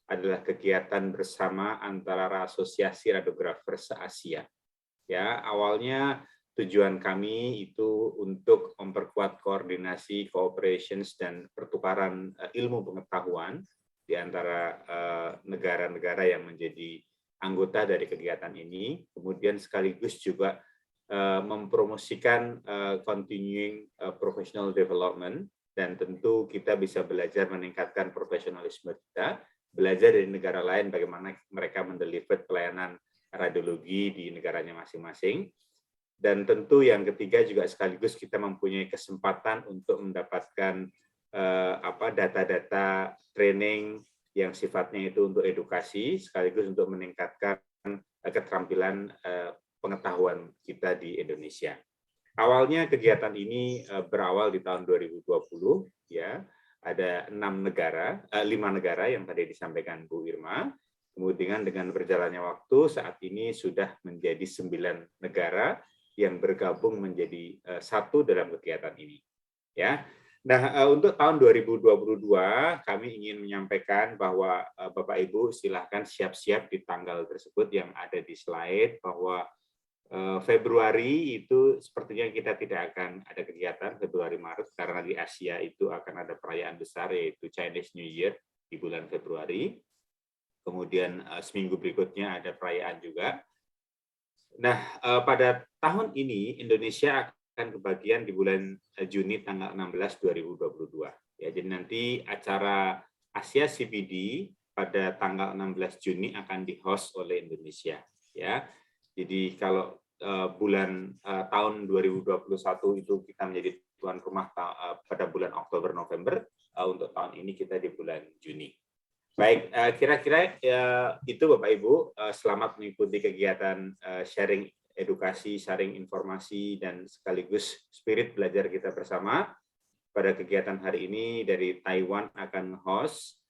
adalah kegiatan bersama antara Asosiasi Radiografer se-Asia. Ya, awalnya tujuan kami itu untuk memperkuat koordinasi, cooperations, dan pertukaran ilmu pengetahuan di antara negara-negara yang menjadi anggota dari kegiatan ini, kemudian sekaligus juga mempromosikan continuing professional development, dan tentu kita bisa belajar meningkatkan profesionalisme kita, belajar dari negara lain bagaimana mereka mendeliver pelayanan radiologi di negaranya masing-masing. Dan tentu yang ketiga juga sekaligus kita mempunyai kesempatan untuk mendapatkan data-data training yang sifatnya itu untuk edukasi, sekaligus untuk meningkatkan keterampilan pengetahuan kita di Indonesia. Awalnya kegiatan ini berawal di tahun 2020, ya. Ada 5 negara yang tadi disampaikan Bu Irma. Kemudian dengan berjalannya waktu saat ini sudah menjadi 9 negara yang bergabung menjadi satu dalam kegiatan ini. Ya. Nah, untuk tahun 2022 kami ingin menyampaikan bahwa Bapak Ibu silahkan siap-siap di tanggal tersebut yang ada di slide, bahwa Februari itu sepertinya kita tidak akan ada kegiatan Februari-Maret karena di Asia itu akan ada perayaan besar yaitu Chinese New Year di bulan Februari. Kemudian seminggu berikutnya ada perayaan juga. Nah, pada tahun ini Indonesia akan kebagian di bulan Juni tanggal 16 2022. Ya, jadi nanti acara Asia CPD pada tanggal 16 Juni akan di-host oleh Indonesia, ya. Jadi kalau tahun 2021 itu kita menjadi tuan rumah pada bulan Oktober-November, untuk tahun ini kita di bulan Juni. Baik, kira-kira itu Bapak Ibu, selamat mengikuti kegiatan sharing edukasi, sharing informasi, dan sekaligus spirit belajar kita bersama. Pada kegiatan hari ini dari Taiwan akan host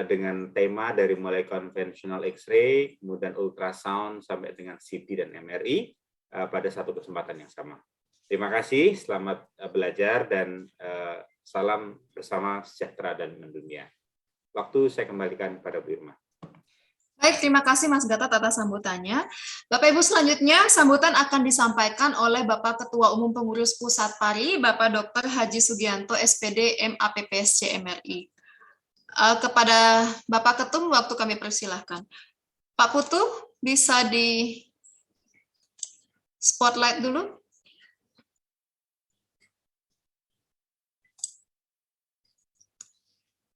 dengan tema dari mulai konvensional X-ray, kemudian ultrasound, sampai dengan CT dan MRI pada satu kesempatan yang sama. Terima kasih, selamat belajar, dan salam bersama sejahtera dan mendunia. Waktu saya kembalikan kepada Bu Irma. Baik, terima kasih Mas Gatot atas sambutannya. Bapak Ibu, selanjutnya sambutan akan disampaikan oleh Bapak Ketua Umum Pengurus Pusat PARI, Bapak Dr. Haji Sugianto, SPD, MAPPSC MRI. Kepada Bapak Ketum, waktu kami persilahkan. Pak Putu, bisa di spotlight dulu.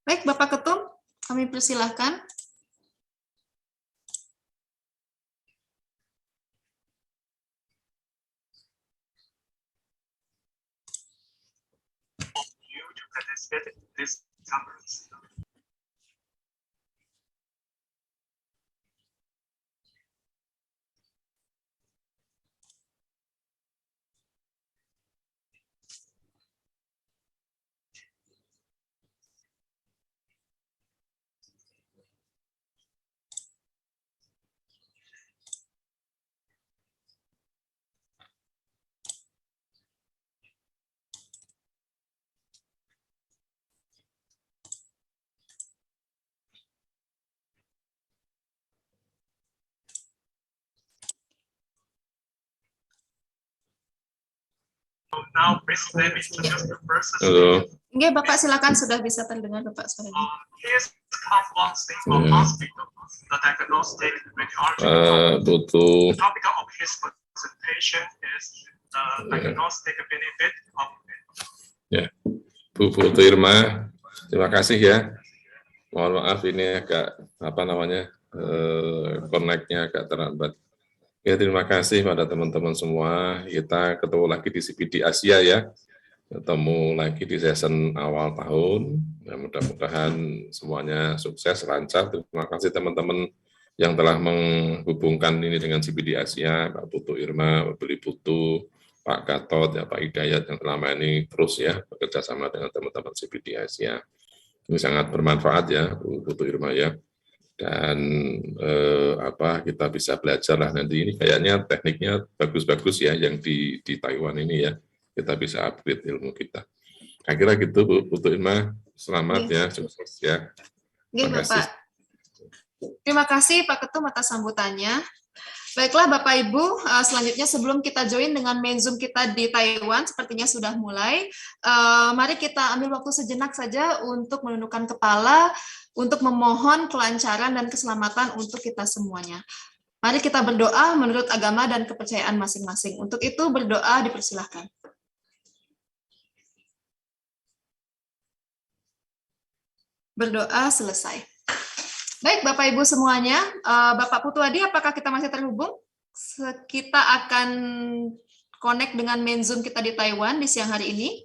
Baik, Bapak Ketum, kami persilahkan. This conference. Halo. Oke, Bapak silakan, sudah bisa terdengar Bapak suaranya. Butuh. Ya, Bu Putu Irma, terima kasih ya. Mohon maaf ini agak connect-nya agak terlambat. Ya, terima kasih pada teman-teman semua. Kita ketemu lagi di CPD Asia ya. Ketemu lagi di season awal tahun. Ya, mudah-mudahan semuanya sukses, lancar. Terima kasih teman-teman yang telah menghubungkan ini dengan CPD Asia, Pak Putu Irma, Pak Beli Putu, Pak Gatot, ya, Pak Hidayat yang selama ini terus ya bekerja sama dengan teman-teman CPD Asia. Ini sangat bermanfaat ya, Bu Putu Irma ya. Dan kita bisa belajar lah nanti, ini kayaknya tekniknya bagus-bagus ya yang di Taiwan ini ya, kita bisa upgrade ilmu kita. Kira-kira gitu Bu Putu Irma, selamat ya, sukses ya. Terima kasih. Terima kasih Pak Ketum atas sambutannya. Baiklah Bapak Ibu, selanjutnya sebelum kita join dengan main Zoom kita di Taiwan, sepertinya sudah mulai. Mari kita ambil waktu sejenak saja untuk menundukkan kepala, untuk memohon kelancaran dan keselamatan untuk kita semuanya. Mari kita berdoa menurut agama dan kepercayaan masing-masing. Untuk itu berdoa dipersilahkan. Berdoa selesai. Baik Bapak Ibu semuanya, Bapak Putuadi apakah kita masih terhubung? Kita akan connect dengan main Zoom kita di Taiwan di siang hari ini.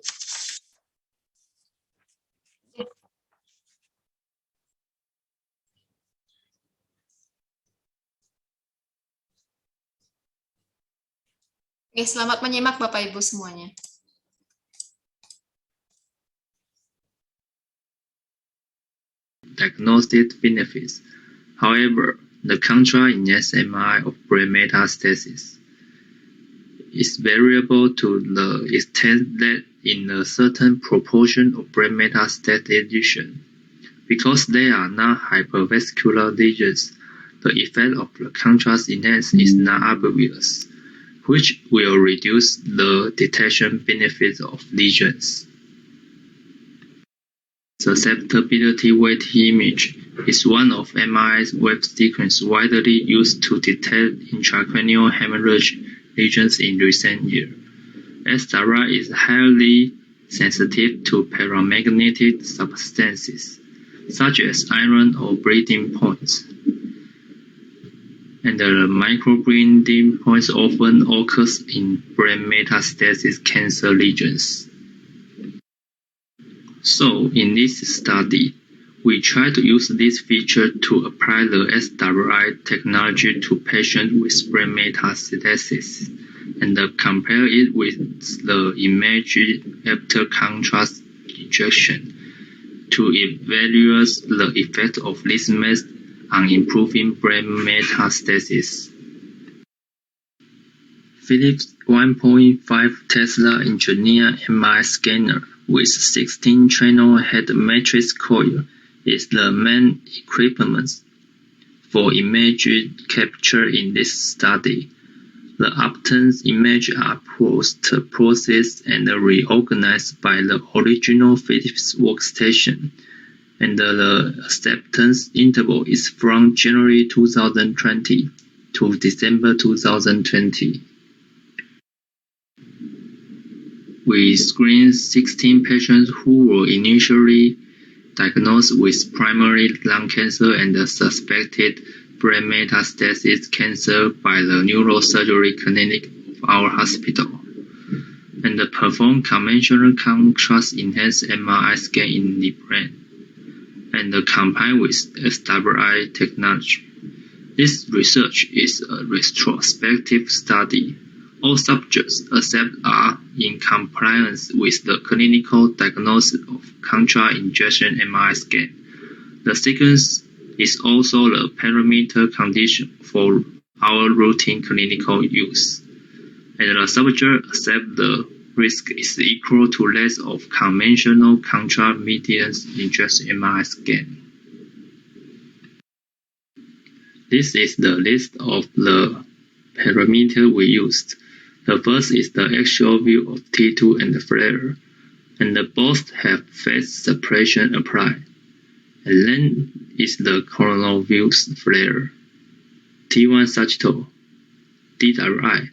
Oke, selamat menyimak Bapak Ibu semuanya. Diagnostic benefits. However, the contra-index MRI of brain metastasis is variable to the extent that in a certain proportion of brain metastatic lesions, because they are not hypervascular lesions, the effect of the contrast index is not obvious, which will reduce the detection benefits of lesions. Susceptibility weight image is one of MRI's web sequences widely used to detect intracranial hemorrhage lesions in recent years. SRI is highly sensitive to paramagnetic substances, such as iron or bleeding points. And the microbleeding points often occurs in brain metastasis cancer lesions. So, in this study, we try to use this feature to apply the SRI technology to patients with brain metastasis and compare it with the image after contrast injection to evaluate the effect of this method on improving brain metastasis. Philips 1.5 Tesla engineered MRI scanner with 16-channel head matrix coil is the main equipment for image capture in this study. The obtained images are post-processed and reorganized by the original Philips workstation, and the acceptance interval is from January 2020 to December 2020. We screened 16 patients who were initially diagnosed with primary lung cancer and suspected brain metastasis cancer by the neurosurgery clinic of our hospital, and performed conventional contrast-enhanced MRI scan in the brain, and combined with SRI technology. This research is a retrospective study. All subjects except are in compliance with the clinical diagnosis of contra-injection MRI scan. The sequence is also the parameter condition for our routine clinical use, and the subject accept the risk is equal to less of conventional contra-median injection MRI scan. This is the list of the parameters we used. The first is the actual view of T2 and the flare, and both have phase suppression applied. And then is the coronal view flare, T1 sagittal, DRI,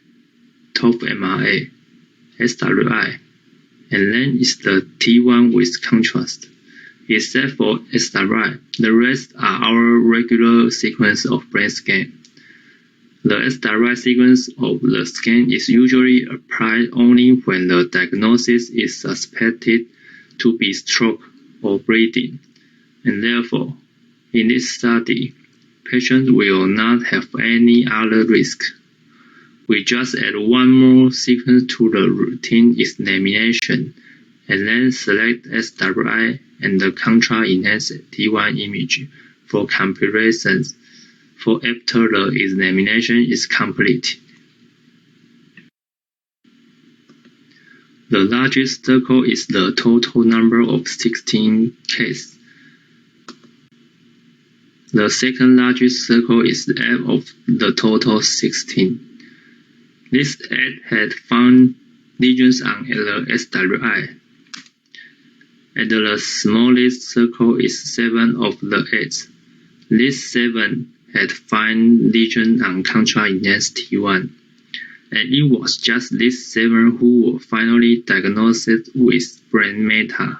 top MRA, SRI, and then is the T1 with contrast. Except for SRI, the rest are our regular sequence of brain scan. The SRI sequence of the scan is usually applied only when the diagnosis is suspected to be stroke or bleeding, and therefore, in this study, patients will not have any other risk. We just add one more sequence to the routine examination, and then select SRI and the contra-enhanced T1 image for comparisons for after the examination is complete. The largest circle is the total number of 16 cases. The second largest circle is F of the total 16. This 8 had found lesions on the SWI. And the smallest circle is 7 of the 8. This 7 had found lesion on contra-enhanced T1. And it was just these 7 who were finally diagnosed with brain meta.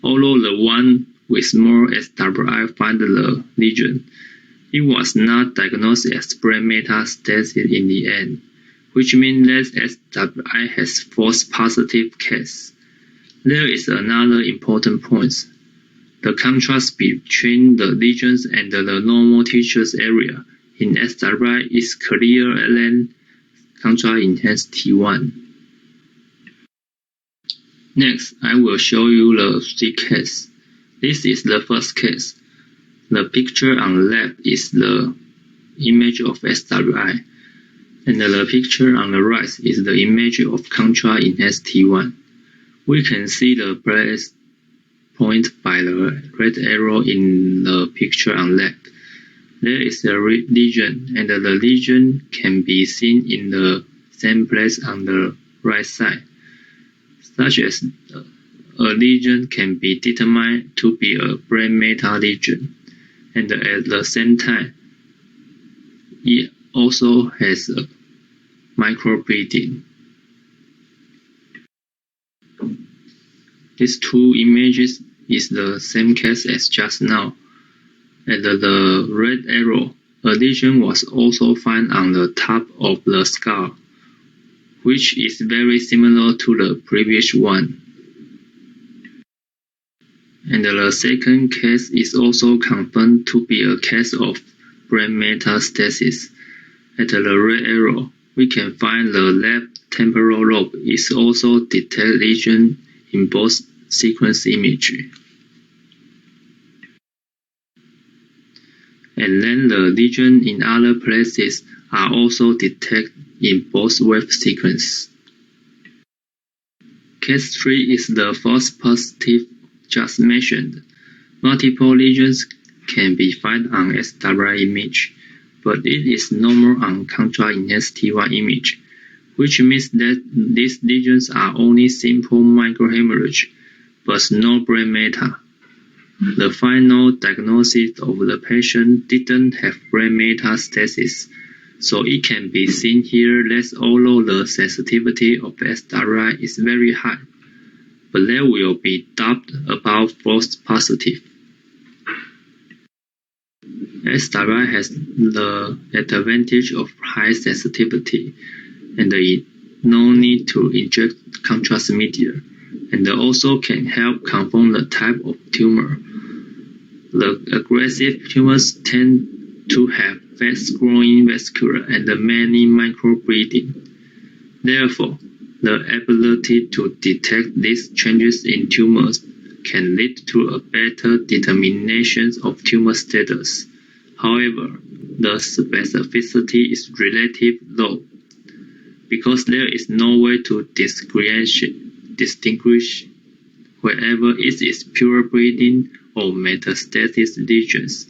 Although the one with more SWI found the lesion, it was not diagnosed as brain metastasis in the end, which means that SWI has false positive case. There is another important point. The contrast between the lesions and the normal tissue area in SWI is clearer than contra-enhanced T1. Next, I will show you the 3 cases. This is the first case. The picture on the left is the image of SWI, and the picture on the right is the image of contra-enhanced T1. We can see the place point by the red arrow in the picture on the left. There is a lesion, and the lesion can be seen in the same place on the right side, such as a lesion can be determined to be a brain meta lesion, and at the same time, it also has a microbleeding. These 2 images is the same case as just now. At the red arrow, a lesion was also found on the top of the skull, which is very similar to the previous one. And the second case is also confirmed to be a case of brain metastasis. At the red arrow, we can find the left temporal lobe is also detect lesion in both sequence imagery. And then the lesion in other places are also detected in both wave sequences. Case 3 is the false positive just mentioned. Multiple lesions can be found on SWI image, but it is normal on contra-enhanced T1 image, which means that these lesions are only simple microhemorrhage, but no brain meta. The final diagnosis of the patient didn't have brain metastasis, so it can be seen here that although the sensitivity of SWI is very high, but there will be doubt about false positive. SWI has the advantage of high sensitivity, and no need to inject contrast media, and also can help confirm the type of tumor. The aggressive tumors tend to have fast-growing vascular and many microbleeding. Therefore, the ability to detect these changes in tumors can lead to a better determination of tumor status. However, the specificity is relatively low, because there is no way to distinguish whether it is pure bleeding or metastatic lesions.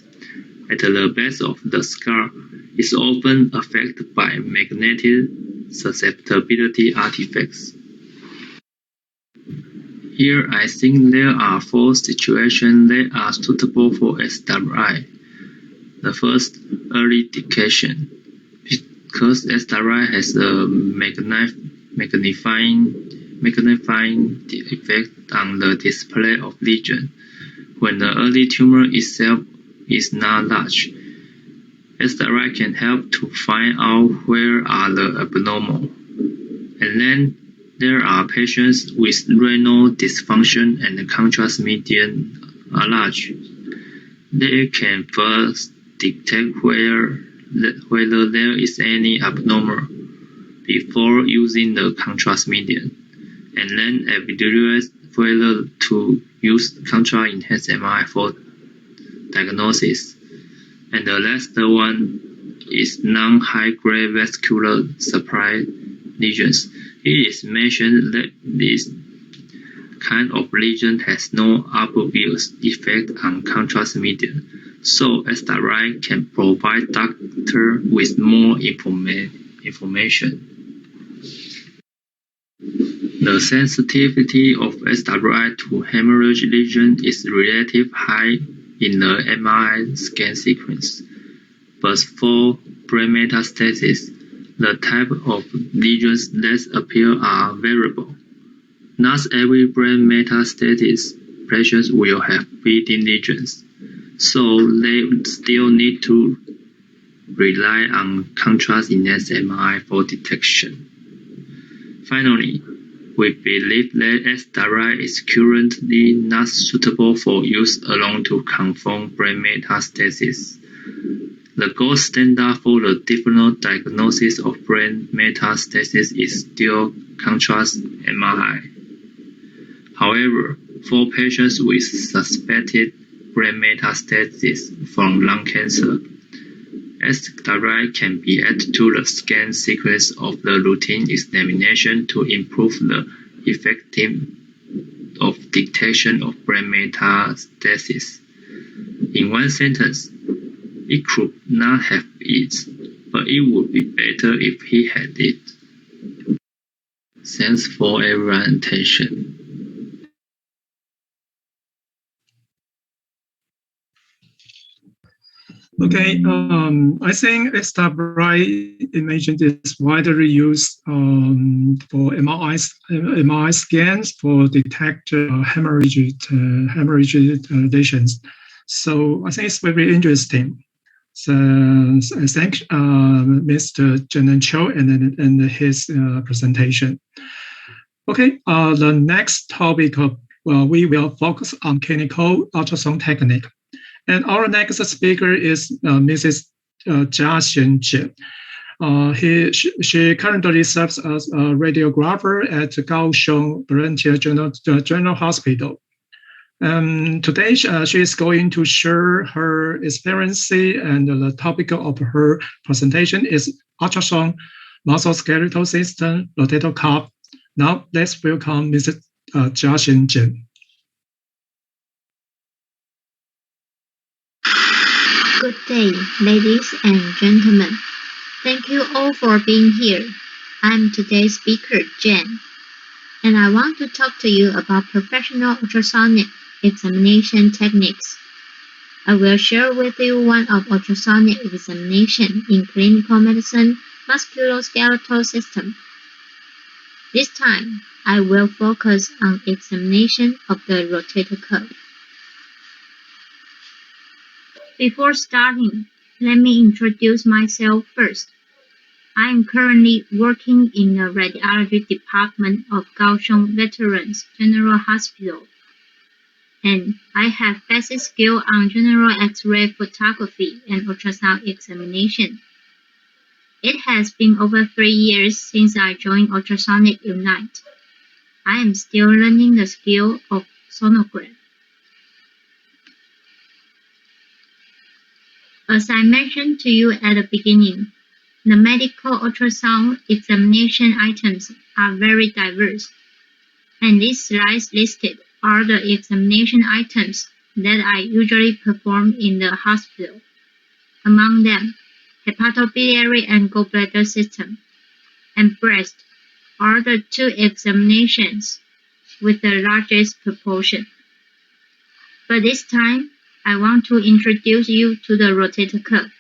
At the base of the skull is often affected by magnetic susceptibility artifacts. Here I think there are 4 situations that are suitable for SWI. The first, early detection. Because SWI has a magnifying effect on the display of lesion. When the early tumor itself is not large, SWI can help to find out where are the abnormal. And then there are patients with renal dysfunction and contrast median are large. They can first detect whether there is any abnormal before using the contrast median, and then evaluate whether to use contra-enhanced MRI for diagnosis. And the last one is non-high-grade vascular supply lesions. It is mentioned that this kind of lesion has no obvious effect on contrast median, so SRI can provide doctor with more information. The sensitivity of SRI to hemorrhage lesion is relatively high in the MRI scan sequence, but for brain metastasis, the type of lesions that appear are variable. Not every brain metastasis patient will have bleeding lesions, so they still need to rely on contrast-enhanced MRI for detection. Finally, we believe that SRI is currently not suitable for use alone to confirm brain metastasis. The gold standard for the differential diagnosis of brain metastasis is still contrast MRI. However, for patients with suspected brain metastasis from lung cancer, SRI can be added to the scan sequence of the routine examination to improve the effectiveness of detection of brain metastasis. In one sentence, it could not have it, but it would be better if he had it. Thanks for everyone's attention. Okay, I think SRI imaging is widely used for MRI scans for detect hemorrhage lesions. So I think it's very interesting. So I thank Mr. Jenan Cho and his presentation. Okay, the next topic we will focus on clinical ultrasound technique. And our next speaker is Mrs. Jia Xianjie. She currently serves as a radiographer at Kaohsiung Volunteer General Hospital. Today, she is going to share her experience, and the topic of her presentation is ultrasound musculoskeletal system rotator cuff. Now, let's welcome Mrs. Jia Xianjie. Good day, ladies and gentlemen. Thank you all for being here. I'm today's speaker, Jen, and I want to talk to you about professional ultrasonic examination techniques. I will share with you one of ultrasonic examination in clinical medicine musculoskeletal system. This time, I will focus on examination of the rotator cuff. Before starting, let me introduce myself first. I am currently working in the radiology department of Kaohsiung Veterans General Hospital, and I have basic skill on general X-ray photography and ultrasound examination. It has been over 3 years since I joined Ultrasonic Unite. I am still learning the skill of sonograph. As I mentioned to you at the beginning, the medical ultrasound examination items are very diverse, and these slides listed are the examination items that I usually perform in the hospital. Among them, hepatobiliary and gallbladder system and breast are the two examinations with the largest proportion. But this time, I want to introduce you to the rotator cuff,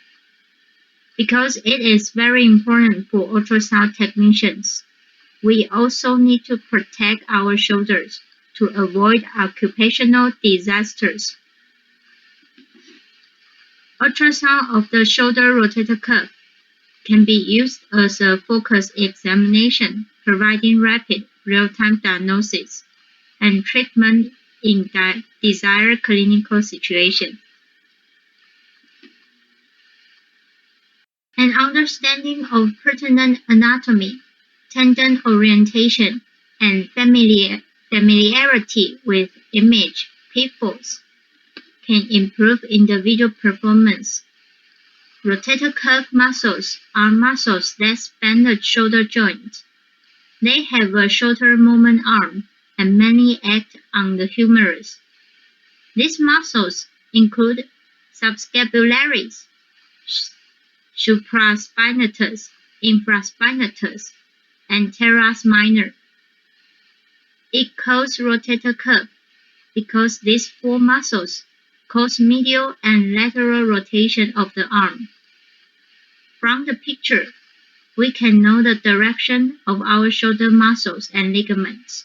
because it is very important for ultrasound technicians. We also need to protect our shoulders to avoid occupational disasters. Ultrasound of the shoulder rotator cuff can be used as a focus examination, providing rapid, real-time diagnosis and treatment in desired clinical situation. An understanding of pertinent anatomy, tendon orientation, and familiarity with image pitfalls can improve individual performance. Rotator cuff muscles are muscles that span the shoulder joint. They have a shorter movement arm and mainly act on the humerus. These muscles include subscapularis, supraspinatus, infraspinatus, and teres minor. It calls rotator cuff because these four muscles cause medial and lateral rotation of the arm. From the picture, we can know the direction of our shoulder muscles and ligaments.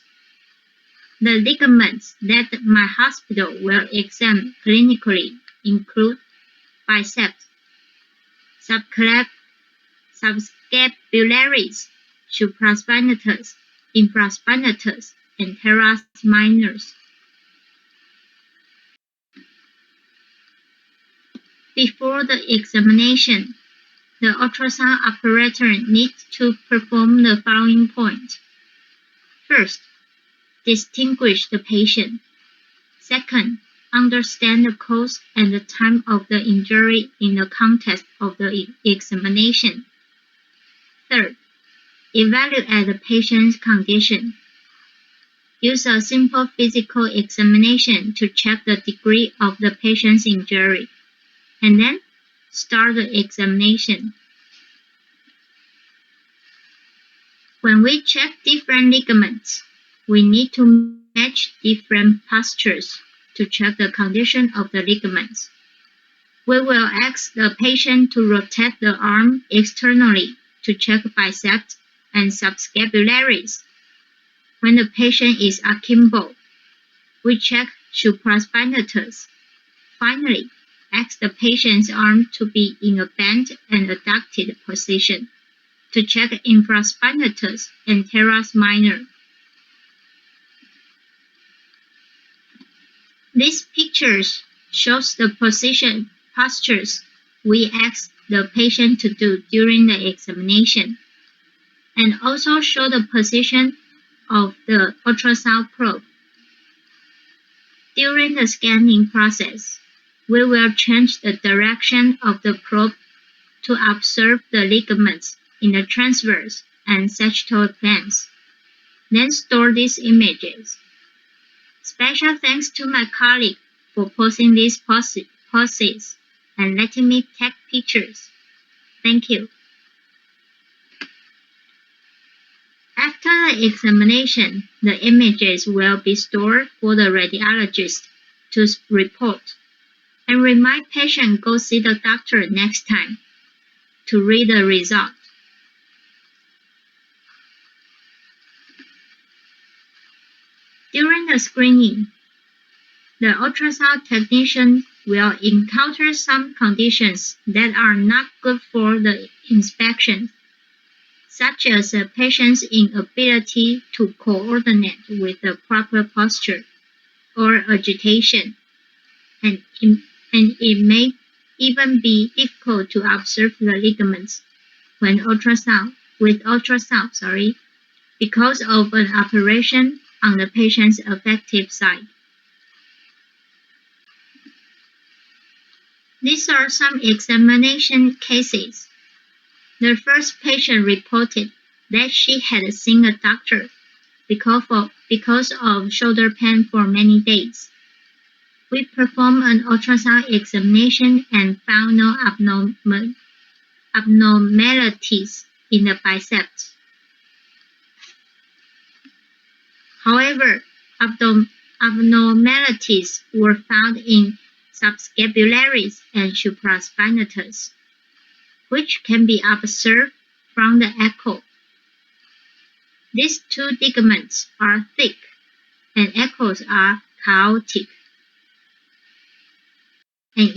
The ligaments that my hospital will examine clinically include biceps, subscapularis, supraspinatus, infraspinatus, and teres minors. Before the examination, the ultrasound operator needs to perform the following points. First, distinguish the patient. Second, understand the cause and the time of the injury in the context of the examination. Third, evaluate the patient's condition. Use a simple physical examination to check the degree of the patient's injury, and then start the examination. When we check different ligaments, we need to match different postures to check the condition of the ligaments. We will ask the patient to rotate the arm externally to check biceps and subscapularis. When the patient is akimbo, we check supraspinatus. Finally, ask the patient's arm to be in a bent and adducted position to check infraspinatus and teres minor. These pictures shows the postures we ask the patient to do during the examination, and also show the position of the ultrasound probe. During the scanning process, we will change the direction of the probe to observe the ligaments in the transverse and sagittal planes, then store these images. Special thanks to my colleague for posting these poses and letting me take pictures. Thank you. After the examination, the images will be stored for the radiologist to report, and remind patient go see the doctor next time to read the result. During the screening, the ultrasound technician will encounter some conditions that are not good for the inspection, such as a patient's inability to coordinate with the proper posture or agitation, and it may even be difficult to observe the ligaments with ultrasound, because of an operation on the patient's affected side. These are some examination cases. The first patient reported that she had seen a doctor because of shoulder pain for many days. We performed an ultrasound examination and found no abnormalities in the biceps. However, abnormalities were found in subscapularis and supraspinatus, which can be observed from the echo. These two ligaments are thick and echoes are chaotic and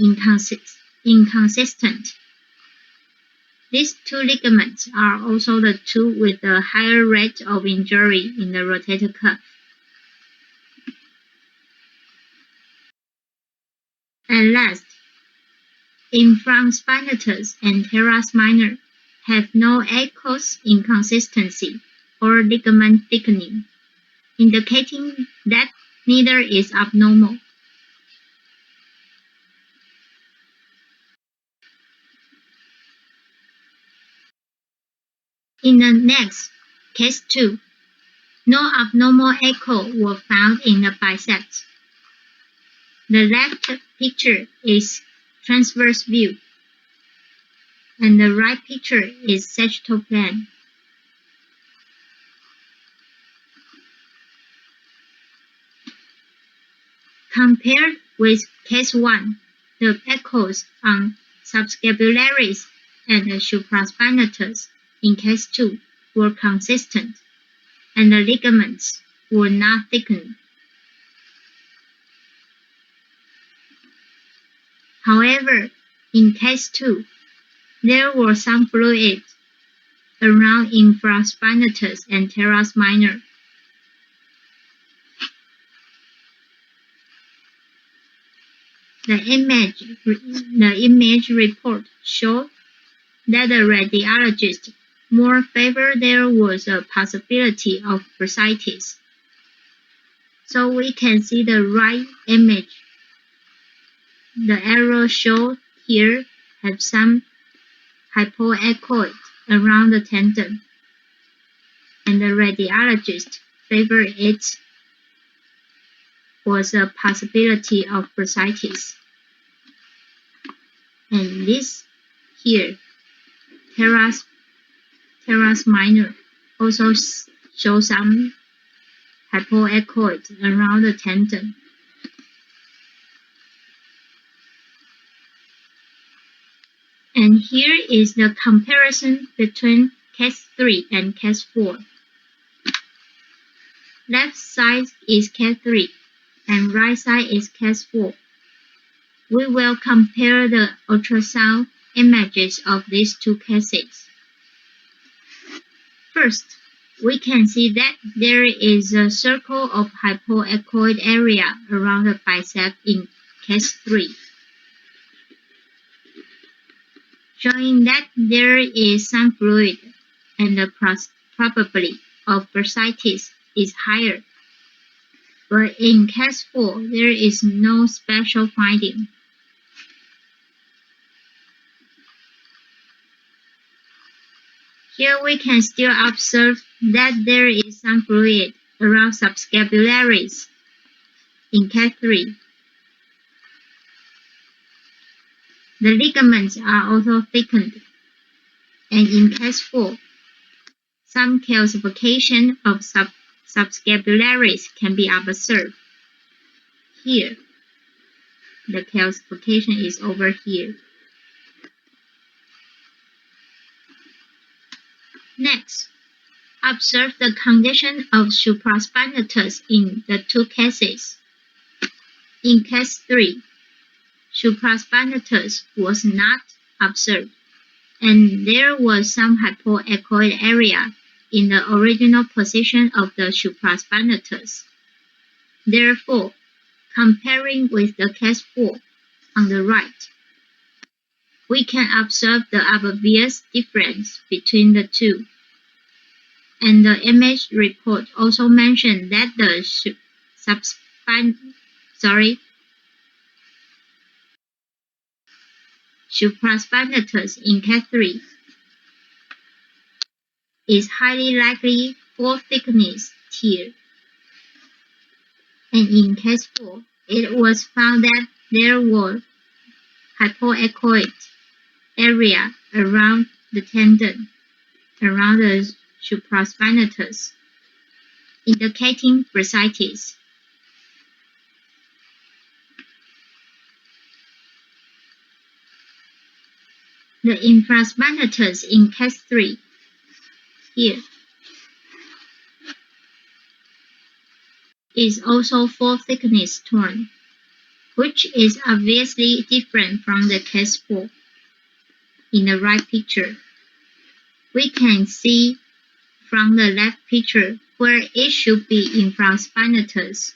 inconsistent. These two ligaments are also the two with the higher rate of injury in the rotator cuff. And last, infraspinatus and teres minor have no echoes inconsistency or ligament thickening, indicating that neither is abnormal. In the next, case 2, no abnormal echo were found in the biceps. The left picture is transverse view, and the right picture is sagittal plane. Compared with case 1, the echoes on subscapularis and the supraspinatus in case 2 were consistent, and the ligaments were not thickened. However, in case 2, there were some fluid around infraspinatus and teres minor. The image report showed that the radiologist more favored there was a possibility of bursitis. So we can see the right image. The arrow shown here have some hypoechoid around the tendon, and the radiologist favored it was a possibility of bursitis. And this here, teres minor, also shows some hypoechoid around the tendon. And here is the comparison between case 3 and case 4. Left side is case 3 and right side is case 4. We will compare the ultrasound images of these two cases. First, we can see that there is a circle of hypoechoid area around the bicep in case 3, showing that there is some fluid and the probability of bursitis is higher. But in case 4, there is no special finding. Here we can still observe that there is some fluid around subscapularis in case 3. The ligaments are also thickened, and in case 4, some calcification of subscapularis can be observed. Here, the calcification is over here. Next, observe the condition of supraspinatus in the two cases. In case 3, supraspinatus was not observed, and there was some hypoechoid area in the original position of the supraspinatus. Therefore, comparing with the case 4 on the right, we can observe the obvious difference between the two. And the image report also mentioned that the supraspinatus in case 3 is highly likely for thickness tear. And in case 4, it was found that there were hypoechoid area around the tendon, around the supraspinatus, indicating bursitis. The infraspinatus in case 3 here is also full thickness torn, which is obviously different from the case 4. In the right picture, we can see from the left picture where it should be infraspinatus,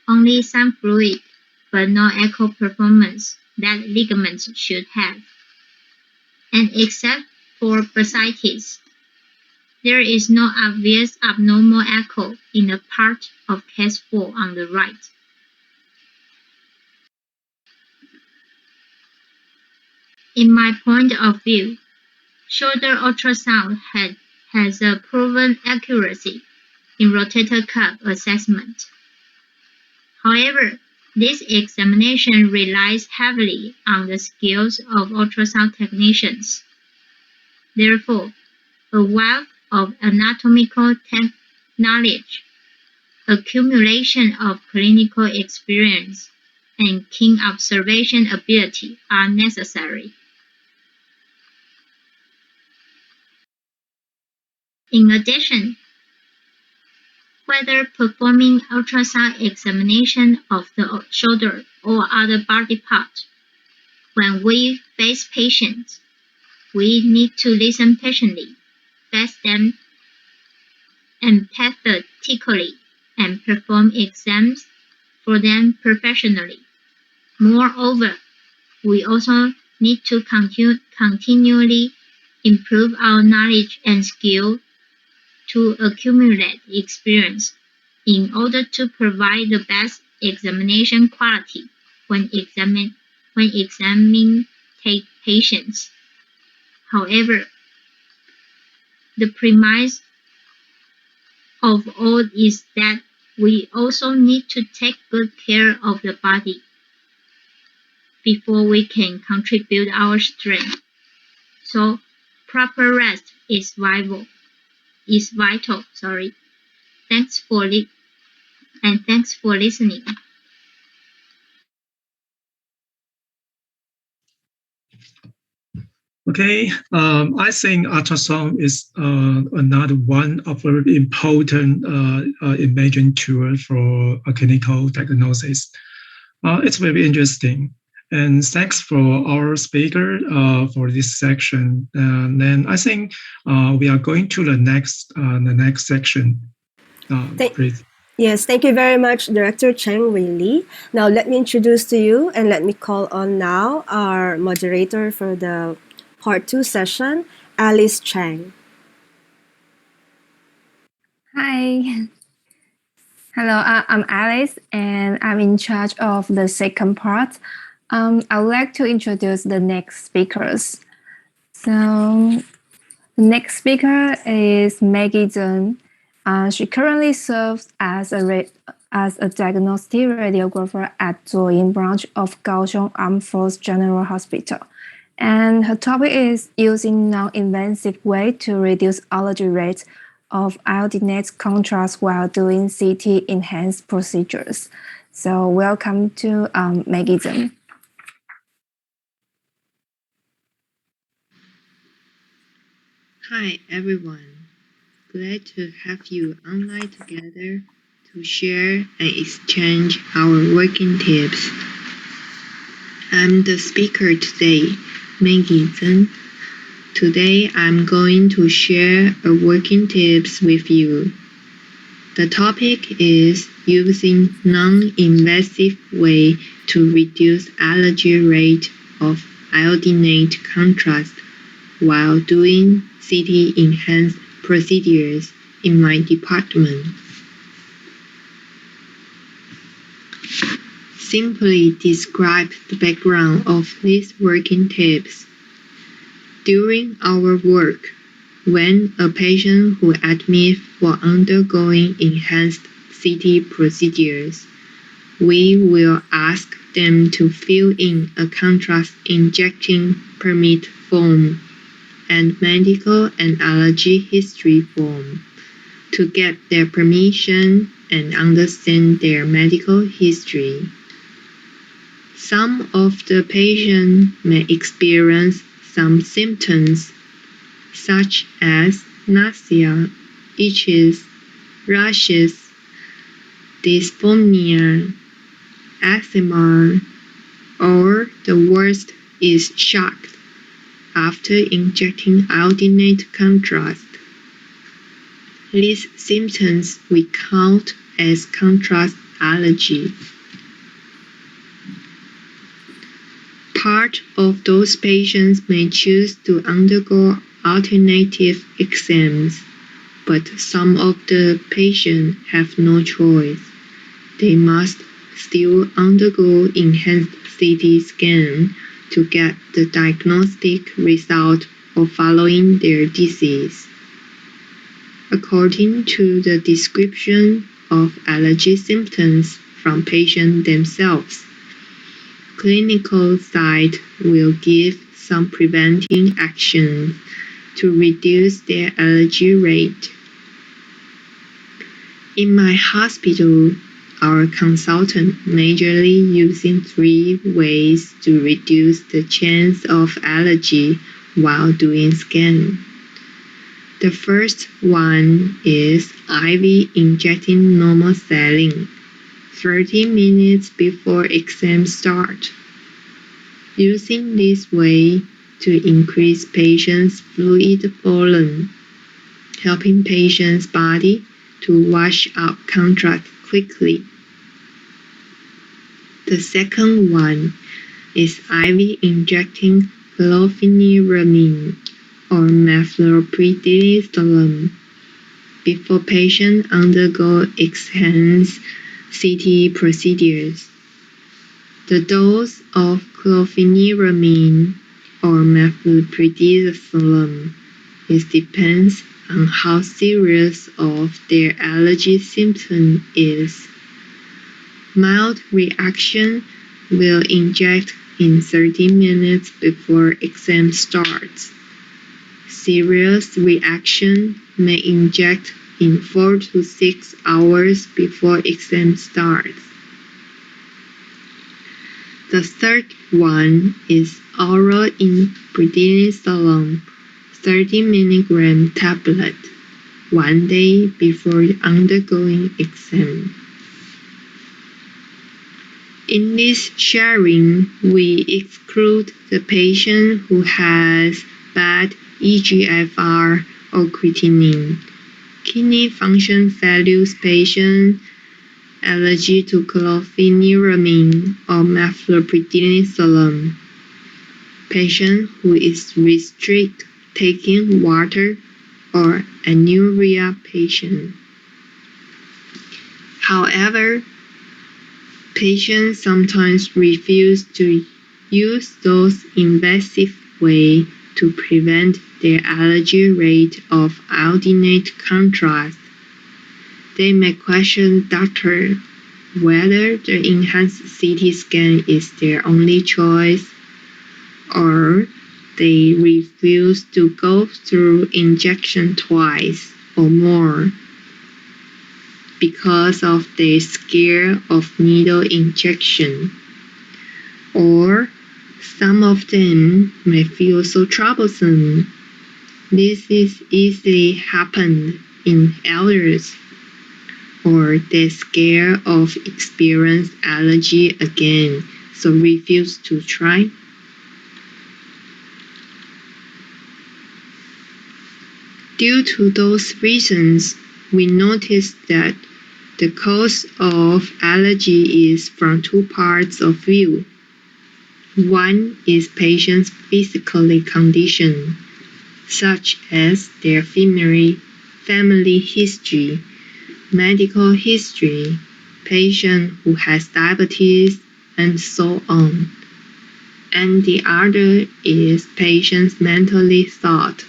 only some fluid but no echo performance that ligaments should have. And except for bursitis, there is no obvious abnormal echo in the part of case 4 on the right. In my point of view, shoulder ultrasound has a proven accuracy in rotator cuff assessment. However, This examination relies heavily on the skills of ultrasound technicians. Therefore, a wealth of anatomical knowledge, accumulation of clinical experience, and keen observation ability are necessary. In addition, whether performing ultrasound examination of the shoulder or other body part, when we face patients, we need to listen patiently, face them empathetically, and perform exams for them professionally. Moreover, we also need to continually improve our knowledge and skill to accumulate experience in order to provide the best examination quality when examining patients. However, the premise of all is that we also need to take good care of the body before we can contribute our strength. So, proper rest is vital. Thanks for listening. Okay, I think ultrasound is another one of very important imaging tool for a clinical diagnosis. It's very interesting. And thanks for our speaker for this section. And then I think we are going to the next section. Please. Yes, thank you very much, Director Cheng Wei Li. Now let me introduce to you and let me call on now our moderator for the Part 2 session, Alice Chang. Hi. Hello, I'm Alice, and I'm in charge of the second part. I would like to introduce the next speakers. So, the next speaker is Maggie Zheng. She currently serves as a diagnostic radiographer at Zuoyin branch of Kaohsiung Armed Force General Hospital. And her topic is using non-invasive way to reduce allergy rates of iodinate contrast while doing CT enhanced procedures. So welcome to Maggie Zheng. Hi everyone, glad to have you online together to share and exchange our working tips. I'm the speaker today, Maggie Zheng. Today I'm going to share a working tips with you. The topic is using non-invasive way to reduce allergy rate of iodinate contrast while doing CT enhanced procedures in my department. Simply describe the background of these working tips. During our work, when a patient who admits for undergoing enhanced CT procedures, we will ask them to fill in a contrast injecting permit form and medical and allergy history form to get their permission and understand their medical history. Some of the patients may experience some symptoms such as nausea, itches, rashes, dysphonia, eczema, or the worst is shock after injecting iodinate contrast. These symptoms we count as contrast allergy. Part of those patients may choose to undergo alternative exams, but some of the patients have no choice. They must still undergo enhanced CT scan to get the diagnostic result of following their disease. According to the description of allergy symptoms from patients themselves. Clinical sites will give some preventing actions to reduce their allergy rate. In my hospital, our consultant majorly using 3 ways to reduce the chance of allergy while doing scan. The first one is IV injecting normal saline 30 minutes before exam start. Using this way to increase patients' fluid volume, helping patients' body to wash out contrast quickly. The second one is IV injecting chlorpheniramine or methylprednisolone before patients undergo enhanced CT procedures. The dose of chlorpheniramine or methylprednisolone depends on how serious of their allergy symptom is. Mild reaction will inject in 30 minutes before exam starts. Serious reaction may inject in 4 to 6 hours before exam starts. The third one is oral prednisolone 30 mg tablet 1 day before undergoing exam. In this sharing, we exclude the patient who has bad EGFR or creatinine, kidney function failures patient, allergy to chlorpheniramine or methylprednisolone, patient who is restrict taking water, or anuria patient. However, patients sometimes refuse to use those invasive ways to prevent their allergy rate of iodinate contrast. They may question doctor whether the enhanced CT scan is their only choice, or they refuse to go through injection twice or more because of their scare of needle injection. Or some of them may feel so troublesome. This is easily happened in elders, or they're scared of experience allergy again, so refuse to try. Due to those reasons, we noticed that the cause of allergy is from 2 parts of view. One is patient's physical condition, such as their family history, medical history, patient who has diabetes, and so on. And the other is patient's mentally thought,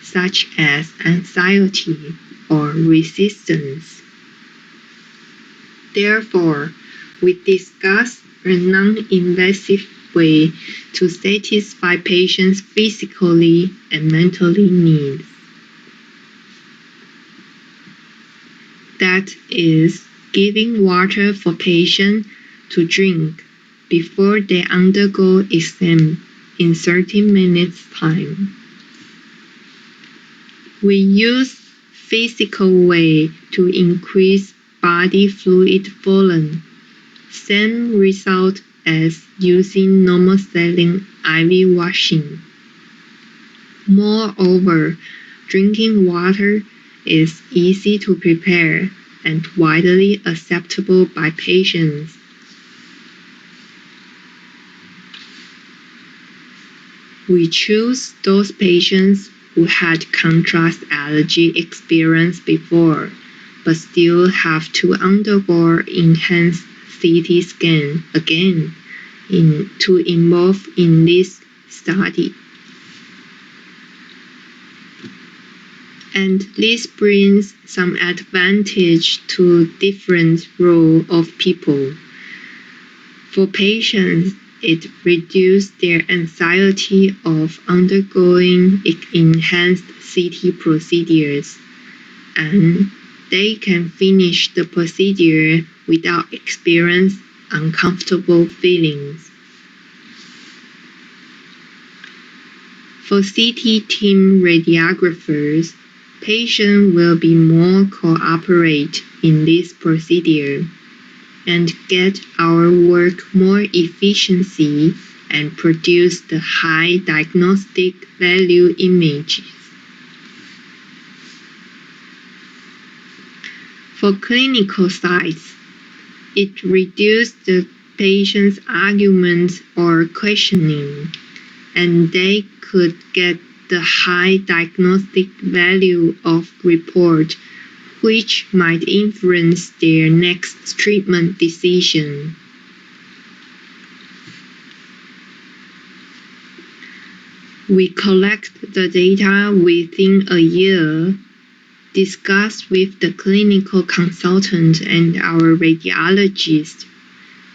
such as anxiety or resistance. Therefore, we discuss a non-invasive way to satisfy patients' physically and mentally needs. That is, giving water for patients to drink before they undergo exam in 30 minutes time. We use physical way to increase body fluid volume, same result as using normal saline IV washing. Moreover, drinking water is easy to prepare and widely acceptable by patients. We choose those patients who had contrast allergy experience before, but still have to undergo enhanced CT scan again to involve in this study. and this brings some advantage to different role of people. For patients, it reduces their anxiety of undergoing enhanced CT procedures, and they can finish the procedure without experiencing uncomfortable feelings. For CT team radiographers, patients will be more cooperate in this procedure and get our work more efficiency and produce the high diagnostic value images. For clinical sites, it reduces the patient's arguments or questioning, and they could get the high diagnostic value of report, which might influence their next treatment decision. We collect the data within a year, discuss with the clinical consultant and our radiologist,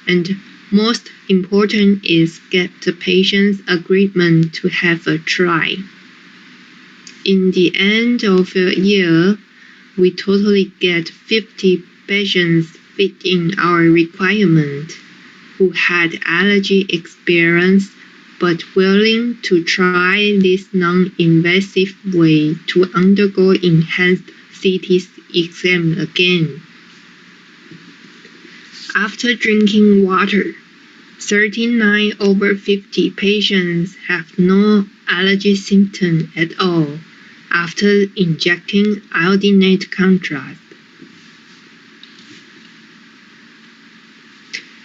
and most important is get the patient's agreement to have a try. In the end of a year, we totally get 50 patients fit in our requirement who had allergy experience but willing to try this non-invasive way to undergo enhanced CT exam again. After drinking water, 39/50 patients have no allergy symptom at all after injecting iodinate contrast.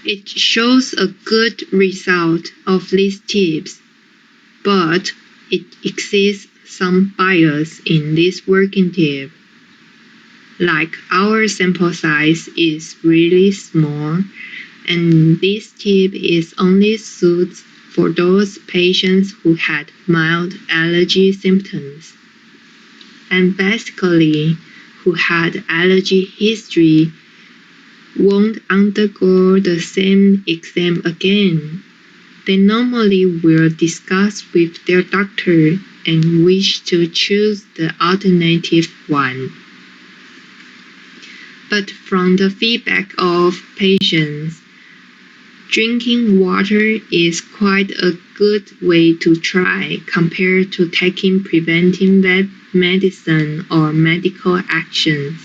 It shows a good result of these tips, but it exists some bias in this working tip. Like our sample size is really small, and this tip is only suited for those patients who had mild allergy symptoms, and basically who had allergy history won't undergo the same exam again. They normally will discuss with their doctor and wish to choose the alternative one. But from the feedback of patients, drinking water is quite a good way to try compared to taking preventive medicine or medical actions.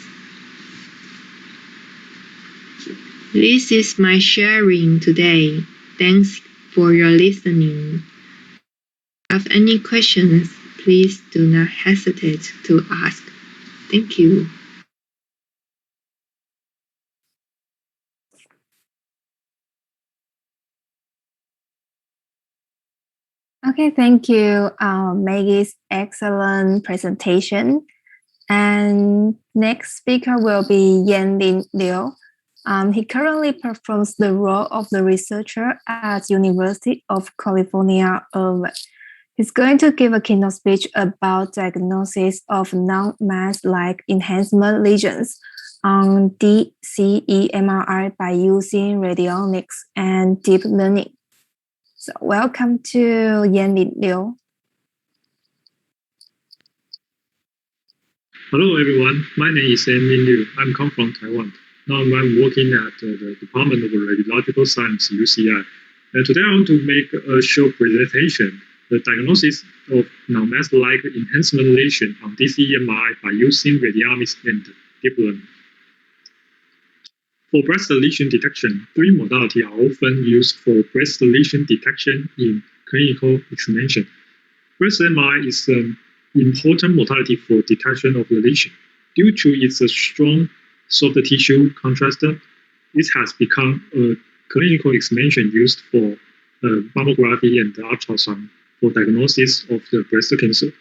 This is my sharing today. Thanks for your listening. If you have any questions, please do not hesitate to ask. Thank you. Okay, thank you, Maggie's excellent presentation. And next speaker will be Yanlin Liu. He currently performs the role of the researcher at University of California, Irvine. He's going to give a keynote speech about diagnosis of non-mass-like enhancement lesions on DCE-MRI by using radionics and deep learning. So welcome to Yanlin Liu. Hello everyone, my name is Yanlin Liu. I'm come from Taiwan. Now I'm working at the Department of Radiological Science, UCI. And today I want to make a short presentation, the diagnosis of non-mass-like enhancement lesion on DCE-MRI by using radiomics and deep learning. For breast lesion detection, three modalities are often used for breast lesion detection in clinical examination. Breast MRI is an important modality for detection of the lesion. Due to its strong soft tissue contrast, it has become a clinical examination used for mammography and ultrasound for diagnosis of the breast cancer.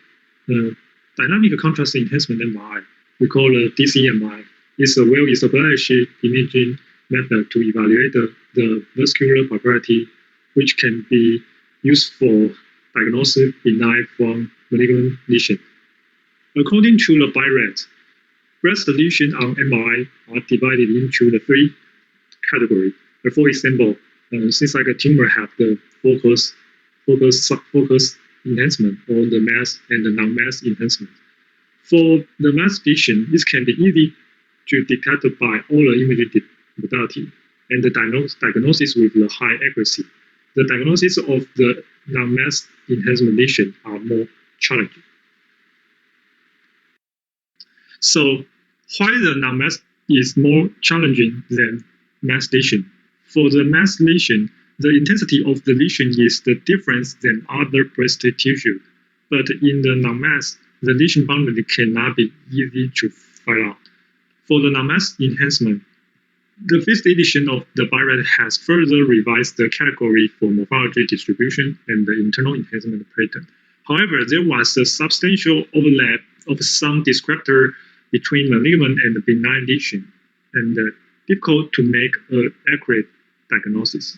Dynamic contrast enhancement MRI, we call it DCE-MRI, is a well-established imaging method to evaluate the vascular property, which can be used for diagnosis benign from malignant lesion. According to the BI-RAD, breast lesions on MRI are divided into the three categories. For example, since like a tumor have the focus enhancement or the mass and the non-mass enhancement. For the mass lesion, this can be easy to detect by all the imaging modality and the diagnosis with the high accuracy. The diagnosis of the non-mass enhancement lesion are more challenging. So why the non-mass is more challenging than mass lesion? For the mass lesion, the intensity of the lesion is the difference than other breast tissue. But in the non-mass, the lesion boundary cannot be easy to find out. For the non-mass enhancement, the fifth edition of the BI-RAD has further revised the category for morphology distribution and the internal enhancement pattern. However, there was a substantial overlap of some descriptor between malignant and benign lesion, and difficult to make an accurate diagnosis.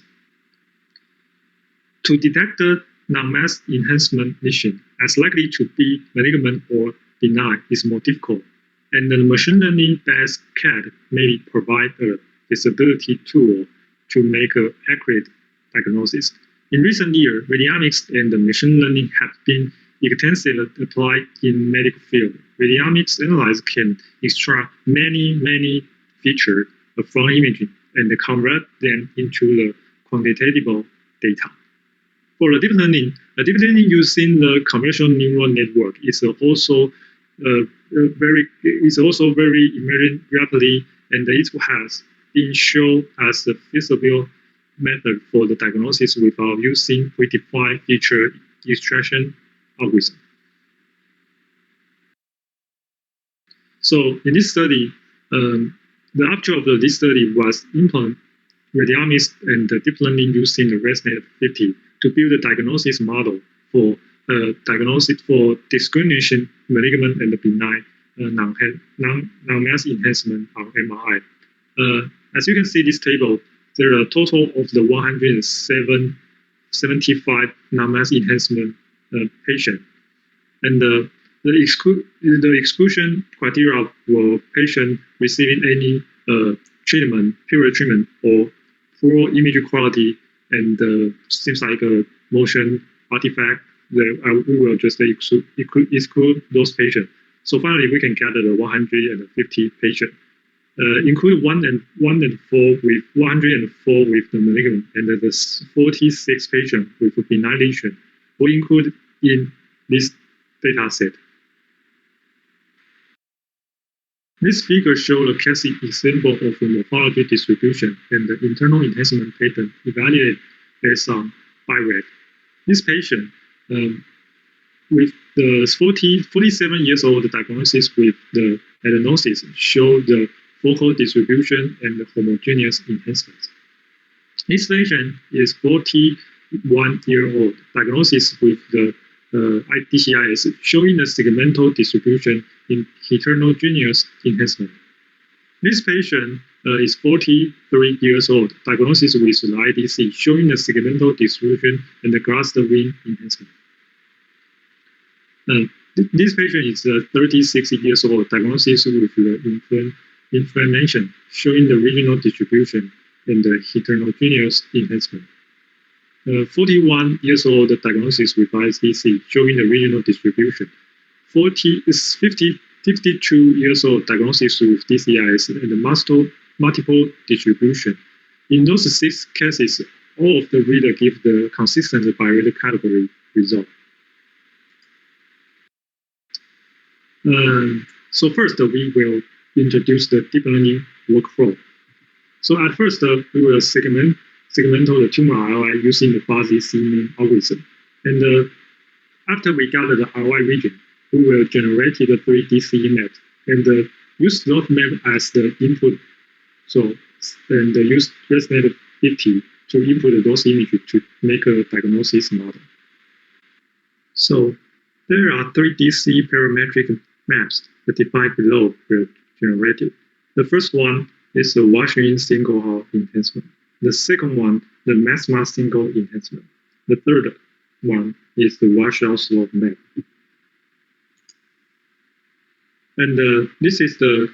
To detect the non-mass enhancement lesion as likely to be malignant or benign is more difficult, and the machine learning-based CAD may provide a visibility tool to make an accurate diagnosis. In recent years, radiomics and machine learning have been extensively applied in medical field. Radiomics analysis can extract many features from imaging and convert them into the quantitative data. For the deep learning using the convolutional neural network is also very emerging rapidly, and it has been shown as a feasible method for the diagnosis without using predefined feature extraction algorithm. So in this study, the object of this study was implement radiomics and deep learning using the ResNet 50 to build a diagnosis model for diagnosis for discrimination malignant and benign non-mass enhancement on MRI. As you can see this table, there are a total of the 175 non-mass enhancement patients, and the exclusion criteria were patients receiving any period treatment or poor image quality, and seems like a motion artifact. We will just exclude those patients. So finally, we can gather the 150 patients, include 104 with 104 with the malignant, and the 46 patients with benign lesion were included in this data set. This figure shows a classic example of a morphology distribution and the internal enhancement pattern evaluated based on BI-RAD. This patient with the 47 years old diagnosis with the adenosis showed the focal distribution and the homogeneous enhancement. This patient is 41-year-old diagnosis with the DCIS showing the segmental distribution in heterogeneous enhancement. This patient is 43 years old, diagnosis with the IDC showing the segmental distribution and the cluster wing enhancement. This patient is 36 years old, diagnosis with the inflammation showing the regional distribution and the heterogeneous enhancement. 41 years old diagnosis with IDC showing the regional distribution. 52 years old diagnosis with DCIS and the multiple distribution. In those 6 cases, all of the reader give the consistent BI-RAD category result. So first, we will introduce the deep learning workflow. So at first, we will segment the tumor ROI using the fuzzy C-mean algorithm. And after we gather the ROI region, we will generate the 3D CMap and use those map as the input. So and use ResNet 50 to input those images to make a diagnosis model. So there are 3DC parametric maps that defined below were generated. The first one is the wash-in single hole enhancement. The second one, the mass single enhancement. The third one is the washout slope map. And this is a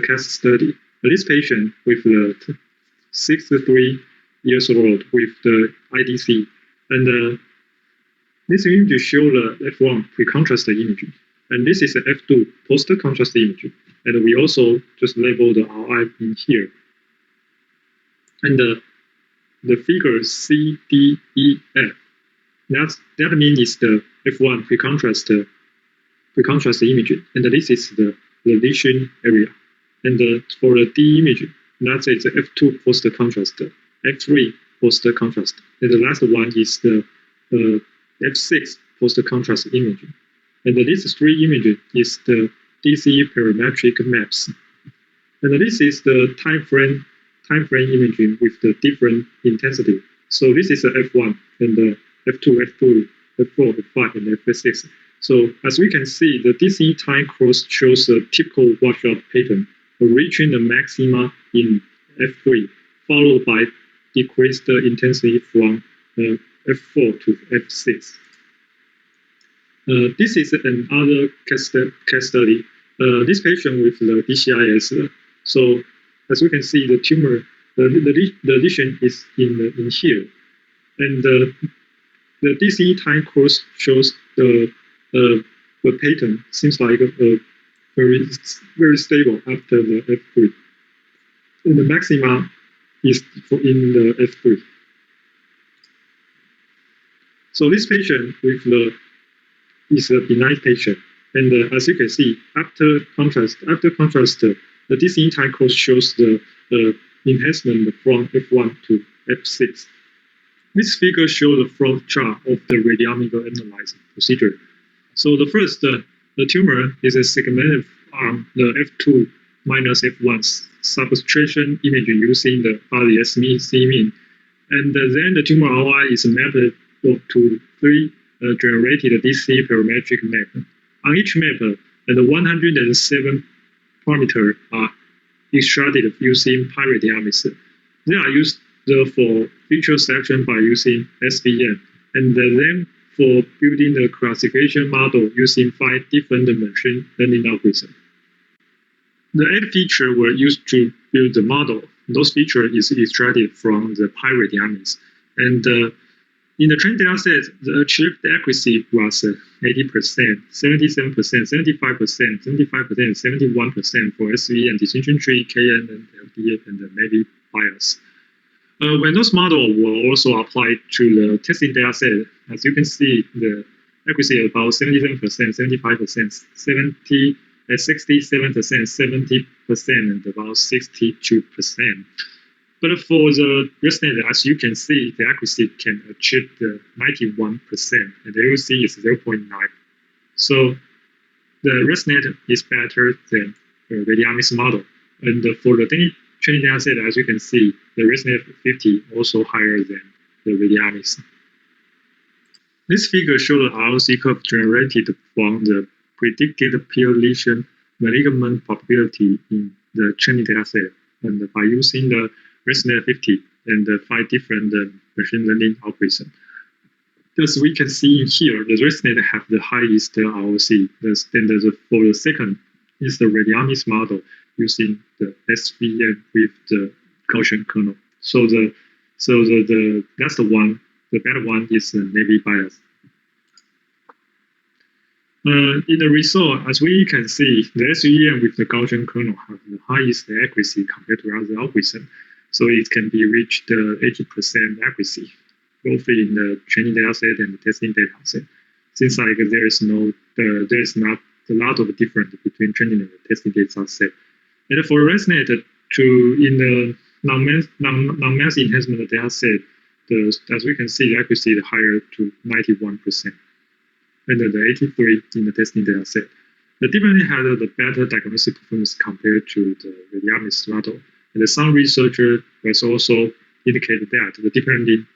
case study. This patient with the 63 years old with the IDC, and this image show the F1 pre-contrast imaging, and this is the F2 post-contrast imaging, and we also just label the RI in here. And the figure C, D, E, F, that means the F1 pre-contrast imaging, and this is the lesion area. And for the D imaging, that is the F2 post-contrast, F3 post-contrast, and the last one is the F6 post-contrast imaging. And this three images is the DC parametric maps. And this is the time frame imaging with the different intensity. So this is the F1 and the F2, F3, F4, F5, and F6. So as we can see, the DC time course shows a typical washout pattern, reaching the maxima in F3, followed by decreased intensity from F4 to F6. This is another case study. This patient with the DCIS. So as we can see, the tumor, the lesion is in here, and the DC time course shows the pattern seems like very stable after the F3, and the maxima is in the F3. So this patient with the is a benign patient, and as you can see, after contrast, the DC time course shows the enhancement from F1 to F6. This figure shows the flow chart of the radiometer analyzing procedure. So the first, the tumor is a segmented arm, the F2 minus F1 subtraction imaging using the RDS-C-mean, and then the tumor RI is mapped to three generated DC parametric map. On each map, the 107 parameters are extracted using pyradiamis. They are used for feature selection by using SVM, and then for building the classification model using 5 different machine learning algorithms. The 8 features were used to build the model. Those features is extracted from the pyradiamis, and in the training data set, the achieved accuracy was 80%, 77%, 75%, 75%, 71% for SVM, distinction tree, KN, and LDF, and maybe bias. When those models were also applied to the testing data set, as you can see, the accuracy is about 77%, 75%, 67%, 70%, and about 62%. But for the ResNet, as you can see, the accuracy can achieve the 91%, and the AUC is 0.9. So the ResNet is better than the Radiamis model. And for the training data set, as you can see, the ResNet 50 also higher than the Radiamis. This figure shows the ROC curve generated from the predicted pure lesion malignant probability in the training data set, and by using the ResNet 50 and the 5 different machine learning algorithms. As we can see in here, the ResNet have the highest ROC. The standard for the second is the Radiamis model using the SVM with the Gaussian kernel. So that's the one. The better one is the navy bias. In the result, as we can see, the SVM with the Gaussian kernel have the highest accuracy compared to other algorithms. So it can be reached 80% accuracy, both in the training data set and the testing data set. Since like there is not a lot of difference between training and the testing data set. And for ResNet, in the non-mass enhancement data set, as we can see, the accuracy is higher to 91%, and the 83 in the testing data set. The definitely had the better diagnostic performance compared to the Radiamis model. And some researchers has also indicated that the deep learning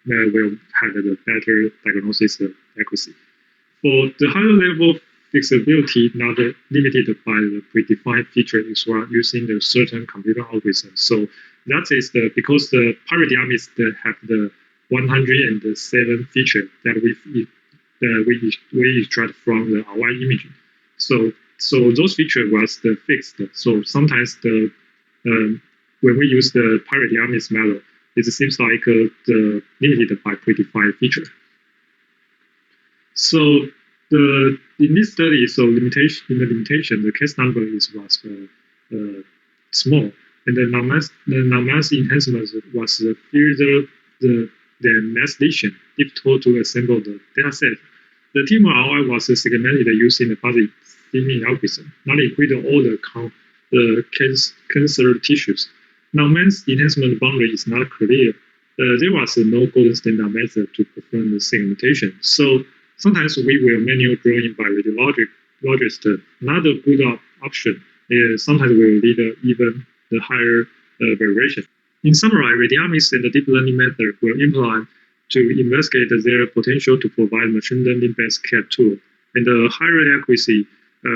will have the better diagnosis accuracy. For the higher level flexibility, not limited by the predefined feature, is using the certain computer algorithm. So that is because the pyradiamis have the 107 feature that we extract from the RY imaging. So So those features was the fixed. So sometimes when we use the pyridiomics method, it seems like the limited by predefined feature. So in this study, so in the limitation, the case number was small, and the non-mass enhancement was further than mass deletion, difficult to assemble the data set. The tumor ROI was segmented using the fuzzy staining algorithm, not including all the cancer tissues. Non-mass enhancement boundary is not clear. There was no golden standard method to perform the segmentation. So sometimes we will manual drawing by radiologist, not a good option. Sometimes will lead even the higher variation. In summary, radiomics and the deep learning method will implement to investigate their potential to provide machine learning-based CAD tool, and the higher accuracy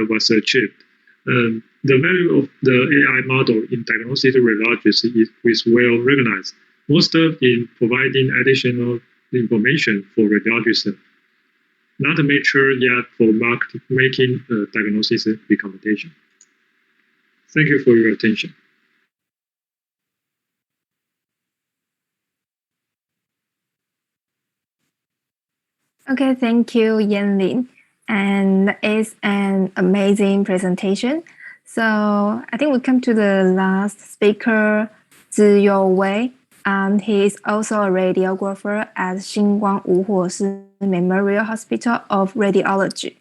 was achieved. The value of the AI model in diagnostic radiology is well recognized, most in providing additional information for radiologists, not mature yet for making diagnosis recommendation. Thank you for your attention. Okay, thank you, Yanlin. And it's an amazing presentation. So I think we come to the last speaker, Ziyou Wei. He is also a radiographer at Xinguang Wuhuoshi Memorial Hospital of Radiology.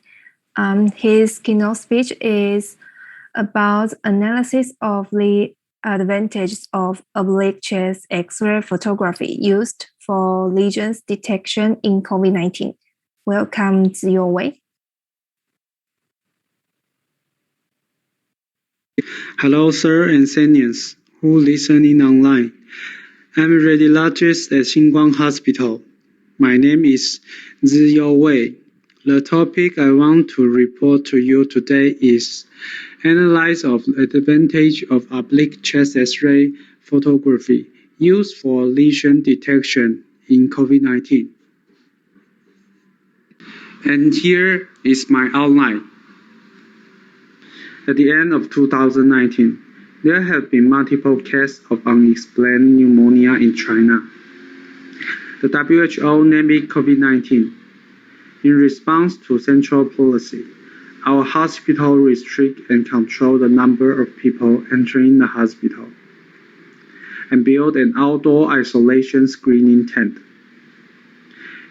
His keynote speech is about analysis of the advantages of oblique chest X-ray photography used for lesions detection in COVID-19. Welcome, Ziyou Wei. Hello, sir and seniors who listening online. I'm a radiologist at Xinguang Hospital. My name is Ziyou Wei. The topic I want to report to you today is analysis of the advantage of oblique chest X-ray photography used for lesion detection in COVID-19. And here is my outline. At the end of 2019, there have been multiple cases of unexplained pneumonia in China. The WHO named it COVID-19. In response to central policy, our hospital restrict and control the number of people entering the hospital and build an outdoor isolation screening tent.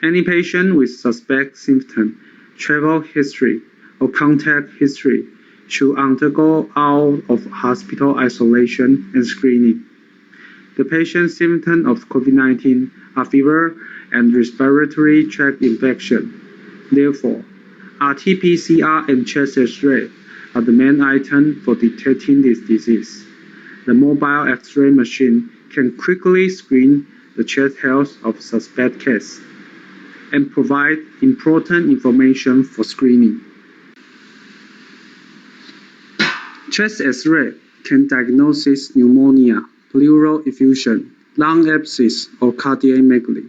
Any patient with suspect symptom, travel history, or contact history should undergo out of hospital isolation and screening. The patient's symptoms of COVID-19 are fever and respiratory tract infection. Therefore, RT-PCR and chest X-ray are the main item for detecting this disease. The mobile X-ray machine can quickly screen the chest health of suspect case and provide important information for screening. Chest X-ray can diagnose pneumonia, pleural effusion, lung abscess, or cardiomegaly.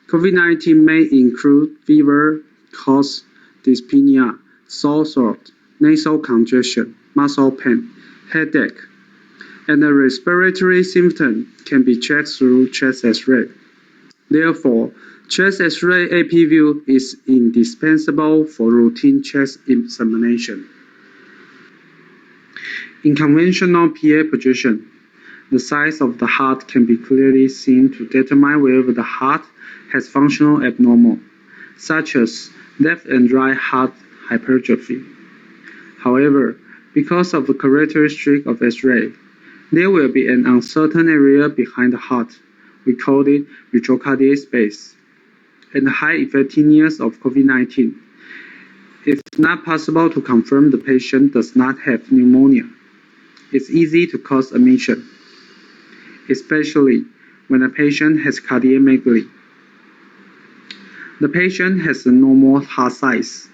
COVID-19 may include fever, cough, dyspnea, sore throat, nasal congestion, muscle pain, headache, and the respiratory symptom can be checked through chest X-ray. Therefore, chest X-ray AP view is indispensable for routine chest examination. In conventional PA position, the size of the heart can be clearly seen to determine whether the heart has functional abnormal, such as left and right heart hypertrophy. However, because of the characteristic of X-ray, there will be an uncertain area behind the heart. We call it retrocardiac space, and the high effectiveness of COVID-19. It's not possible to confirm the patient does not have pneumonia. It's easy to cause admission, especially when a patient has cardiomegaly. The patient has a normal heart size,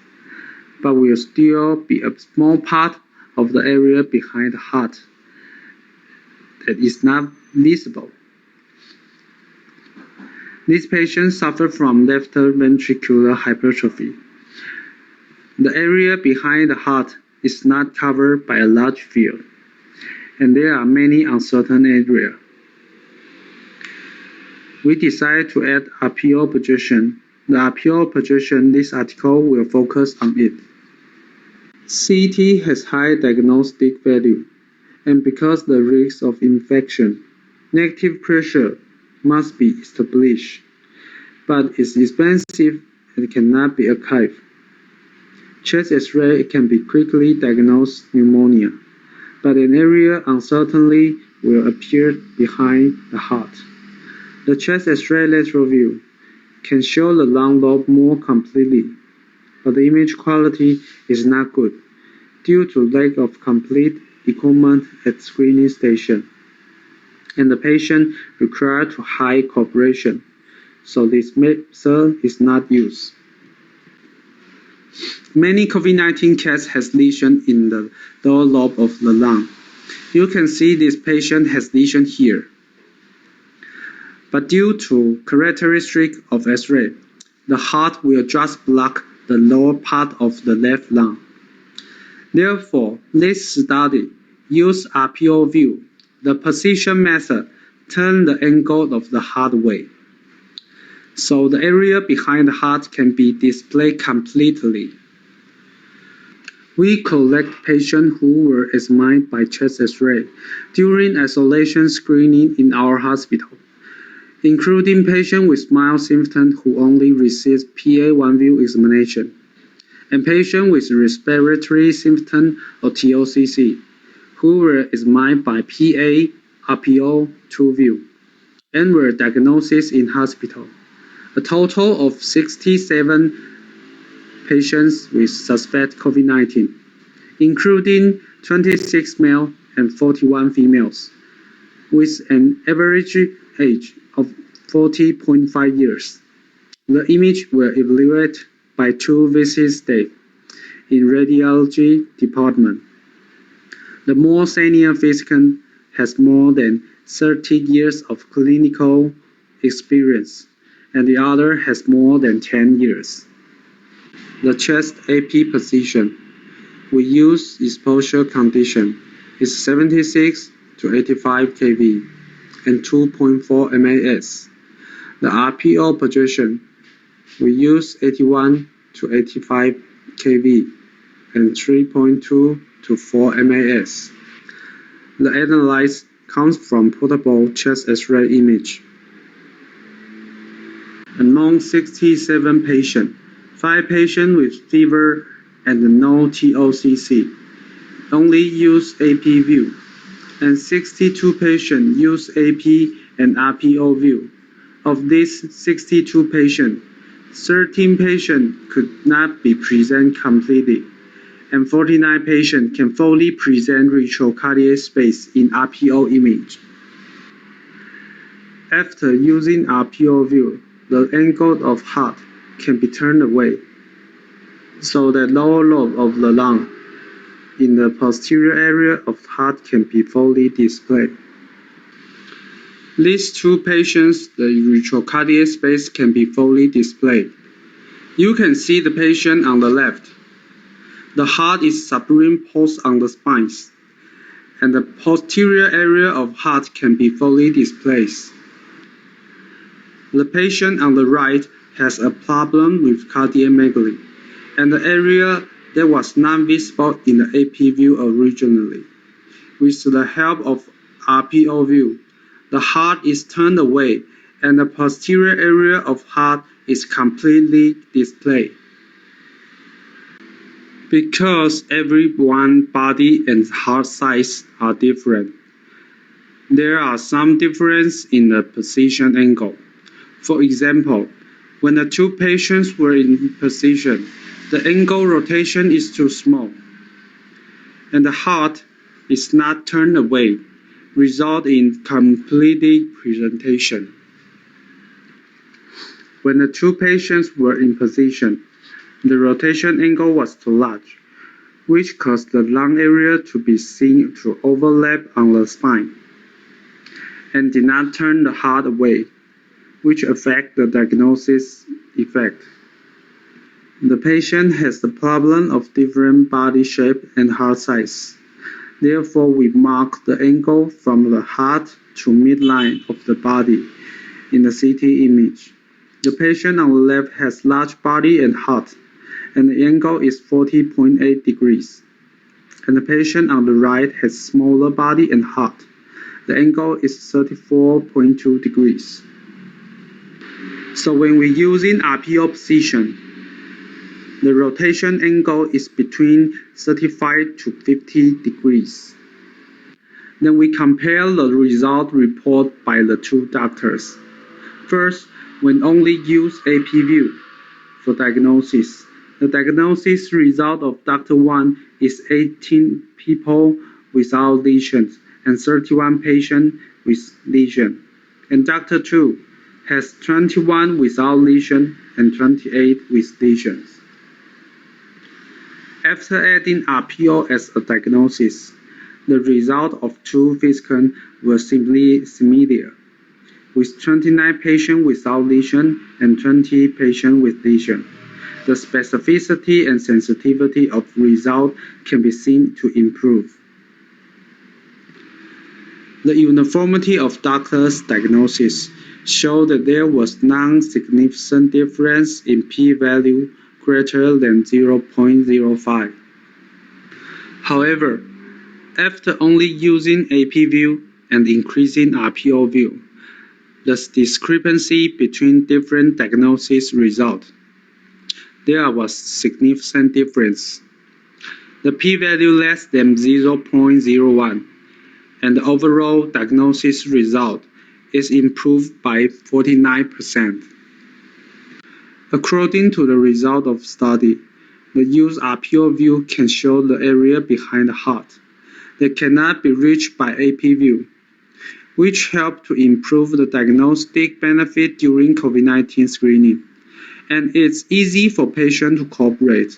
but will still be a small part of the area behind the heart that is not visible. These patients suffer from left ventricular hypertrophy. The area behind the heart is not covered by a large field, and there are many uncertain areas. We decided to add RPO projection. The RPO projection, this article will focus on it. CT has high diagnostic value, and because the risk of infection, negative pressure must be established, but it's expensive and cannot be archived. Chest X-ray can be quickly diagnose pneumonia, but an area uncertainly will appear behind the heart. The chest X-ray lateral view can show the lung lobe more completely, but the image quality is not good due to lack of complete equipment at screening station, and the patient required high cooperation, so this method is not used. Many COVID-19 cases has lesion in the lower lobe of the lung. You can see this patient has lesion here. But due to characteristic of X-ray, the heart will just block the lower part of the left lung. Therefore, this study used RPO view, the position method, turn the angle of the heart away. So the area behind the heart can be displayed completely. We collect patients who were examined by chest X-ray during isolation screening in our hospital, including patients with mild symptoms who only received PA1 view examination, and patients with respiratory symptoms or TOCC, who were examined by PA RPO 2 view, and were diagnosed in hospital. A total of 67 patients with suspect COVID-19, including 26 male and 41 females, with an average age of 40.5 years. The image were evaluated by 2 visit staff in radiology department. The more senior physician has more than 30 years of clinical experience, and the other has more than 10 years. The chest AP position we use exposure condition is 76 to 85 kV and 2.4 MAS. The RPO projection we use 81 to 85 kV and 3.2 to 4 MAS. The analysis comes from portable chest X-ray image. Among 67 patients, 5 patients with fever and no TOCC only use AP view, and 62 patients use AP and RPO view. Of these 62 patients, 13 patients could not be present completely, and 49 patients can fully present retrocardiac space in RPO image. After using RPO view, the angle of heart can be turned away, so the lower lobe of the lung in the posterior area of heart can be fully displayed. These 2 patients, the retrocardiac space can be fully displayed. You can see the patient on the left. The heart is superimposed on the spines, and the posterior area of heart can be fully displayed. The patient on the right has a problem with cardiomegaly, and the area that was not visible in the AP view originally. With the help of RPO view, the heart is turned away and the posterior area of heart is completely displayed. Because everyone's body and heart size are different, there are some difference in the position angle. For example, when the 2 patients were in position, the angle rotation is too small, and the heart is not turned away, result in complete presentation. When the 2 patients were in position, the rotation angle was too large, which caused the lung area to be seen to overlap on the spine, and did not turn the heart away, which affect the diagnosis effect. The patient has the problem of different body shape and heart size. Therefore, we mark the angle from the heart to midline of the body in the CT image. The patient on the left has large body and heart, and the angle is 40.8 degrees. And the patient on the right has smaller body and heart. The angle is 34.2 degrees. So when we're using RPO position, the rotation angle is between 35 to 50 degrees. Then we compare the result report by the two doctors. First, when only use AP view for diagnosis, the diagnosis result of Dr. 1 is 18 people without lesions and 31 patients with lesion. And Dr. 2 has 21 without lesion and 28 with lesions. After adding RPO as a diagnosis, the result of two physicians were simply similar, with 29 patients without lesion and 20 patients with lesion. The specificity and sensitivity of result can be seen to improve. The uniformity of doctors' diagnosis showed that there was non-significant difference in p-value greater than 0.05. However, after only using AP view and increasing RPO view, the discrepancy between different diagnosis results, there was significant difference. The p-value less than 0.01, and the overall diagnosis result is improved by 49%. According to the result of study, the used RPO view can show the area behind the heart that cannot be reached by AP view, which help to improve the diagnostic benefit during COVID-19 screening. And it's easy for patients to cooperate.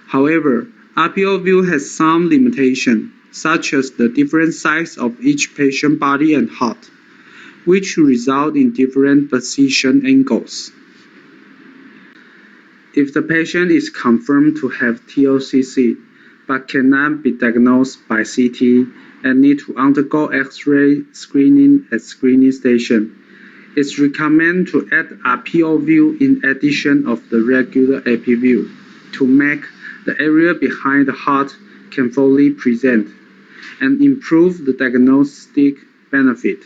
However, RPO view has some limitation, such as the different size of each patient body and heart, which result in different position angles. If the patient is confirmed to have TOCC, but cannot be diagnosed by CT and need to undergo X-ray screening at screening station, it's recommended to add RPO view in addition of the regular AP view to make the area behind the heart can fully present and improve the diagnostic benefit.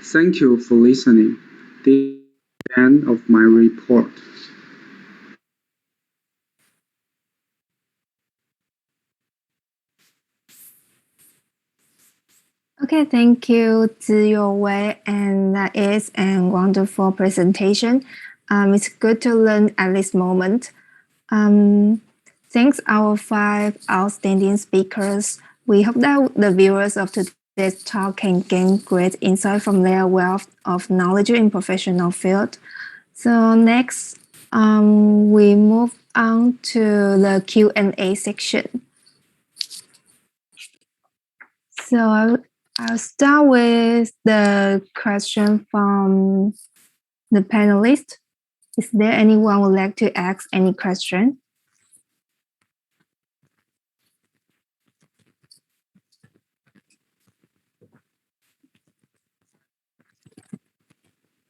Thank you for listening. This is the end of my report. Okay, thank you, Ziyo Wei, and that is a wonderful presentation. It's good to learn at this moment. Thanks our 5 outstanding speakers. We hope that the viewers of today's talk can gain great insight from their wealth of knowledge in professional field. So next, we move on to the Q&A section. So I'll start with the question from the panelists. Is there anyone who would like to ask any question?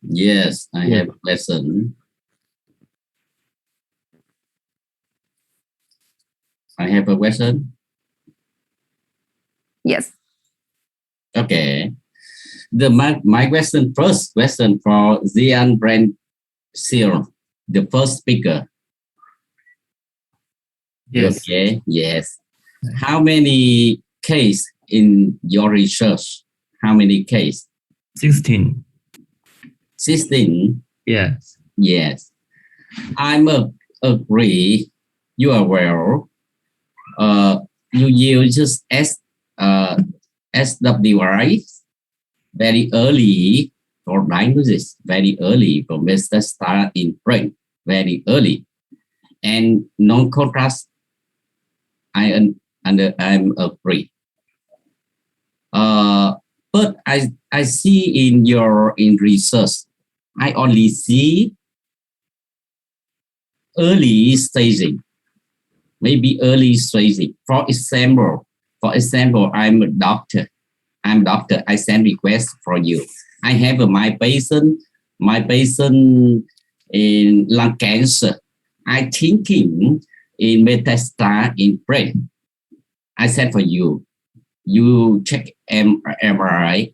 Yes, I have a question. I have a question. Yes. Okay. My first question for Zian Brand Seal, the first speaker. Yes. Okay. Yes. How many cases in your research? How many cases? 16. 16? Yes. Yes. I'm agree. You are well. You use SWI very early for diagnosis, very early for metastasis in brain, very early, and non-contrast. I'm agree. But I see in research, I only see early staging. Maybe early staging. For example, I'm a doctor. I send request for you. I have my patient in lung cancer. I thinking in metastasis in brain. I send for you. You check MRI.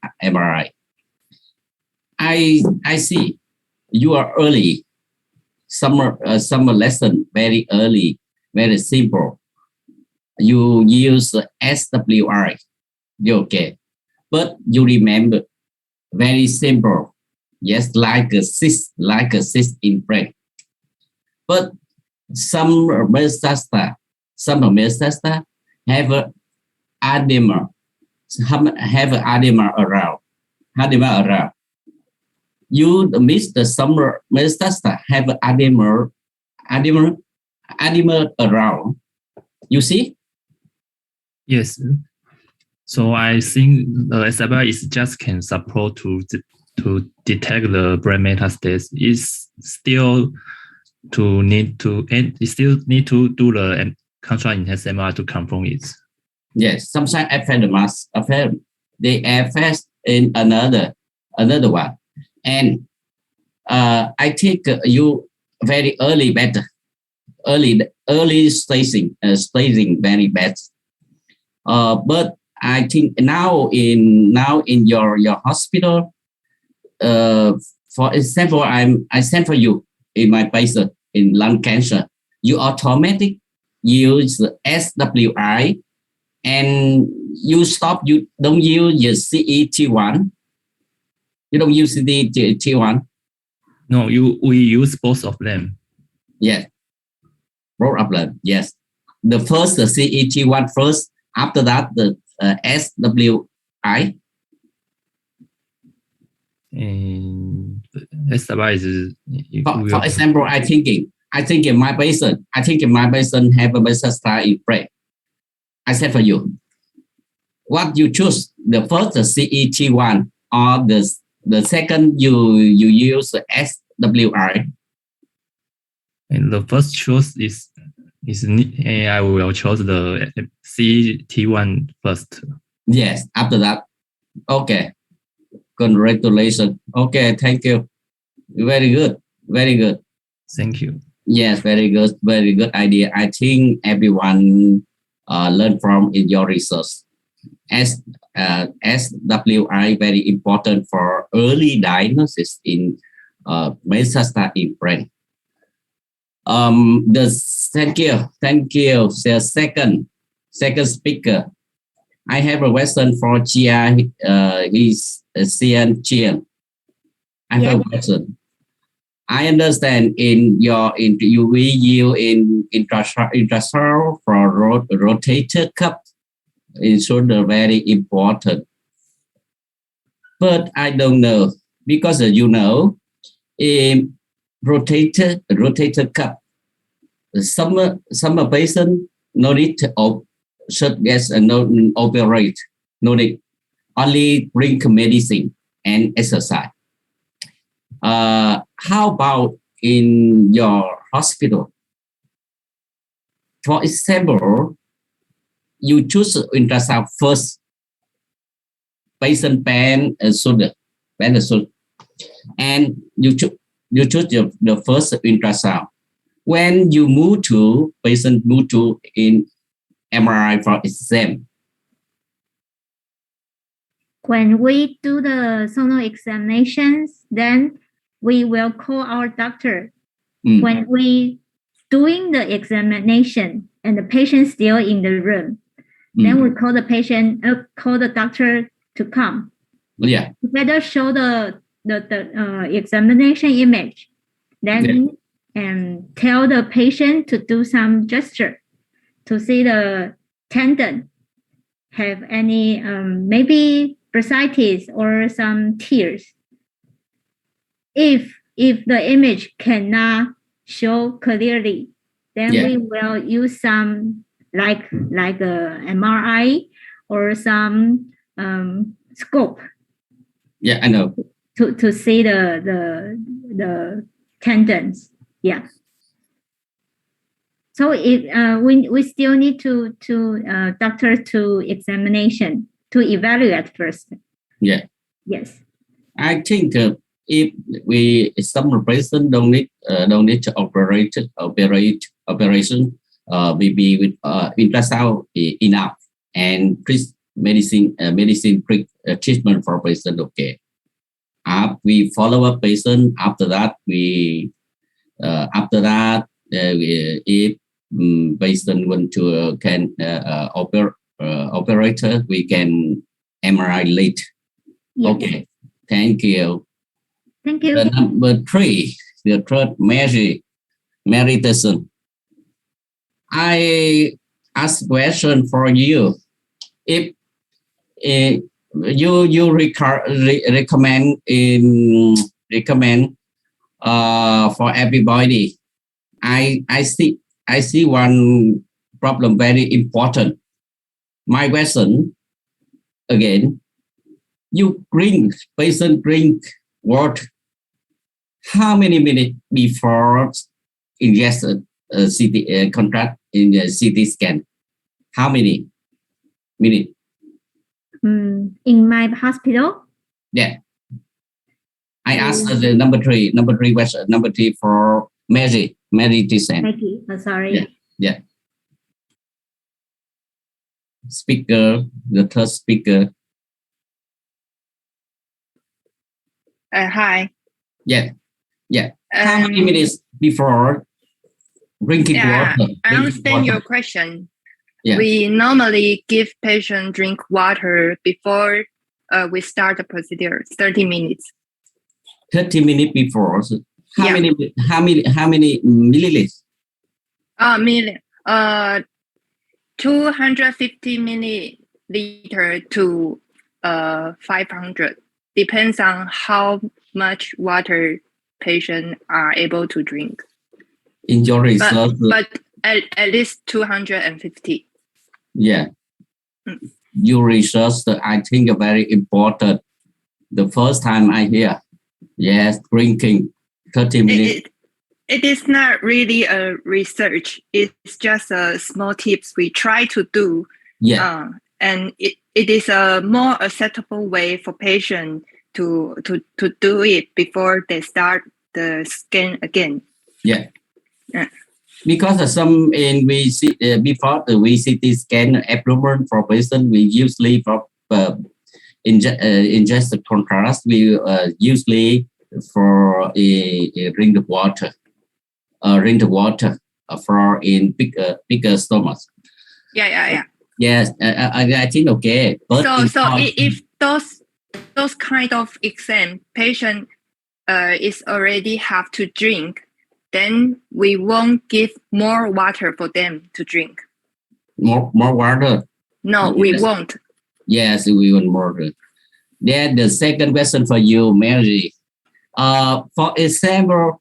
I see you are early. Summer lesson very early, very simple. You use SWI. Okay, but you remember very simple. Yes, like a cyst in brain. But some metastasis have a edema, around. You miss the summer metastasis have edema around. You see? Yes. So I think the SWI is just can support to detect the brain metastasis. It's still need to do the contrast-enhanced MRI to confirm it. Yes, sometimes they affect in another one, and I think you very early better, early staging very bad. But I think now in your hospital, for example, I send for you in my patient in lung cancer. You automatic use SWI, and you don't use your CET1. You don't use CET1. No, we use both of them. Yes, both of them. Yes, the first the CET1 first. After that, the SWI. And SWI is. For example, I think in my patient have a metastasis in brain. I said for you, what you choose, the first the CET1 or the second you use SWI. And the first choice is I will choose the CET1 first. Yes, after that. Okay. Congratulations. Okay, thank you. Very good. Thank you. Yes, very good idea. I think everyone learn from in your research. SWI very important for early diagnosis in metastasis in brain. Thank you. The second speaker. I have a question for Chia. He's Xian Chian. I have a question. I understand in your we use in intrasound for rotator cuff is very important. But I don't know because in rotator cuff, some patient no need to should get no operate, no need, only drink medicine and exercise. How about in your hospital? For example, you choose ultrasound first, patient pen and shoulder, and you choose the first ultrasound. When you patient move to in MRI for exam. When we do the sono examinations, then we will call our doctor. When we doing the examination and the patient still in the room, then we call the doctor to come. Yeah. Better show the examination image, then and tell the patient to do some gesture to see the tendon have any maybe bursitis or some tears. If the image cannot show clearly, then we will use some like a MRI or some scope. Yeah, I know. To see the tendons. Yeah. So we still need to doctor to examination to evaluate first. Yeah. Yes. I think if some patient don't need to operation, maybe with ultrasound enough, and medicine treatment for patient. Okay. We follow up patient. After that, if patient want to can operator, we can MRI late. Yes. Okay. Thank you. Thank you. The number 3, the third meditation. I ask question for you. If you recommend for everybody, I see one problem very important. My question again. Patient drink water. How many minutes before ingested CT contract in the CT scan? How many minutes? In my hospital? Yeah. I asked the number 3 question. Number 3 for Mary Tisen. Maggie, sorry. Yeah. Speaker, the third speaker. Hi. Yeah. How many minutes before drinking water? I understand your question. Yeah. We normally give patient drink water before we start the procedure, 30 minutes. 30 minutes before. So how many milliliters? 250 milliliter to 500. Depends on how much water patients are able to drink. In your research, but at least 250. Yeah. Your research, I think, are very important. The first time I hear, yes, drinking 30 minutes. It is not really a research. It's just a small tips we try to do. Yeah. And it is a more acceptable way for patients to do it before they start the scan again. Yeah. Because some before the VCT scan abdomen for patient, we usually for ingest the contrast. We usually for drink the water. Drink the water for in bigger stomach. Yeah. Yes, I think okay. But if those kind of exam patient is already have to drink, then we won't give more water for them to drink. More water? No, yes. We won't. Yes, we want more. Then the second question for you, Mary. For example,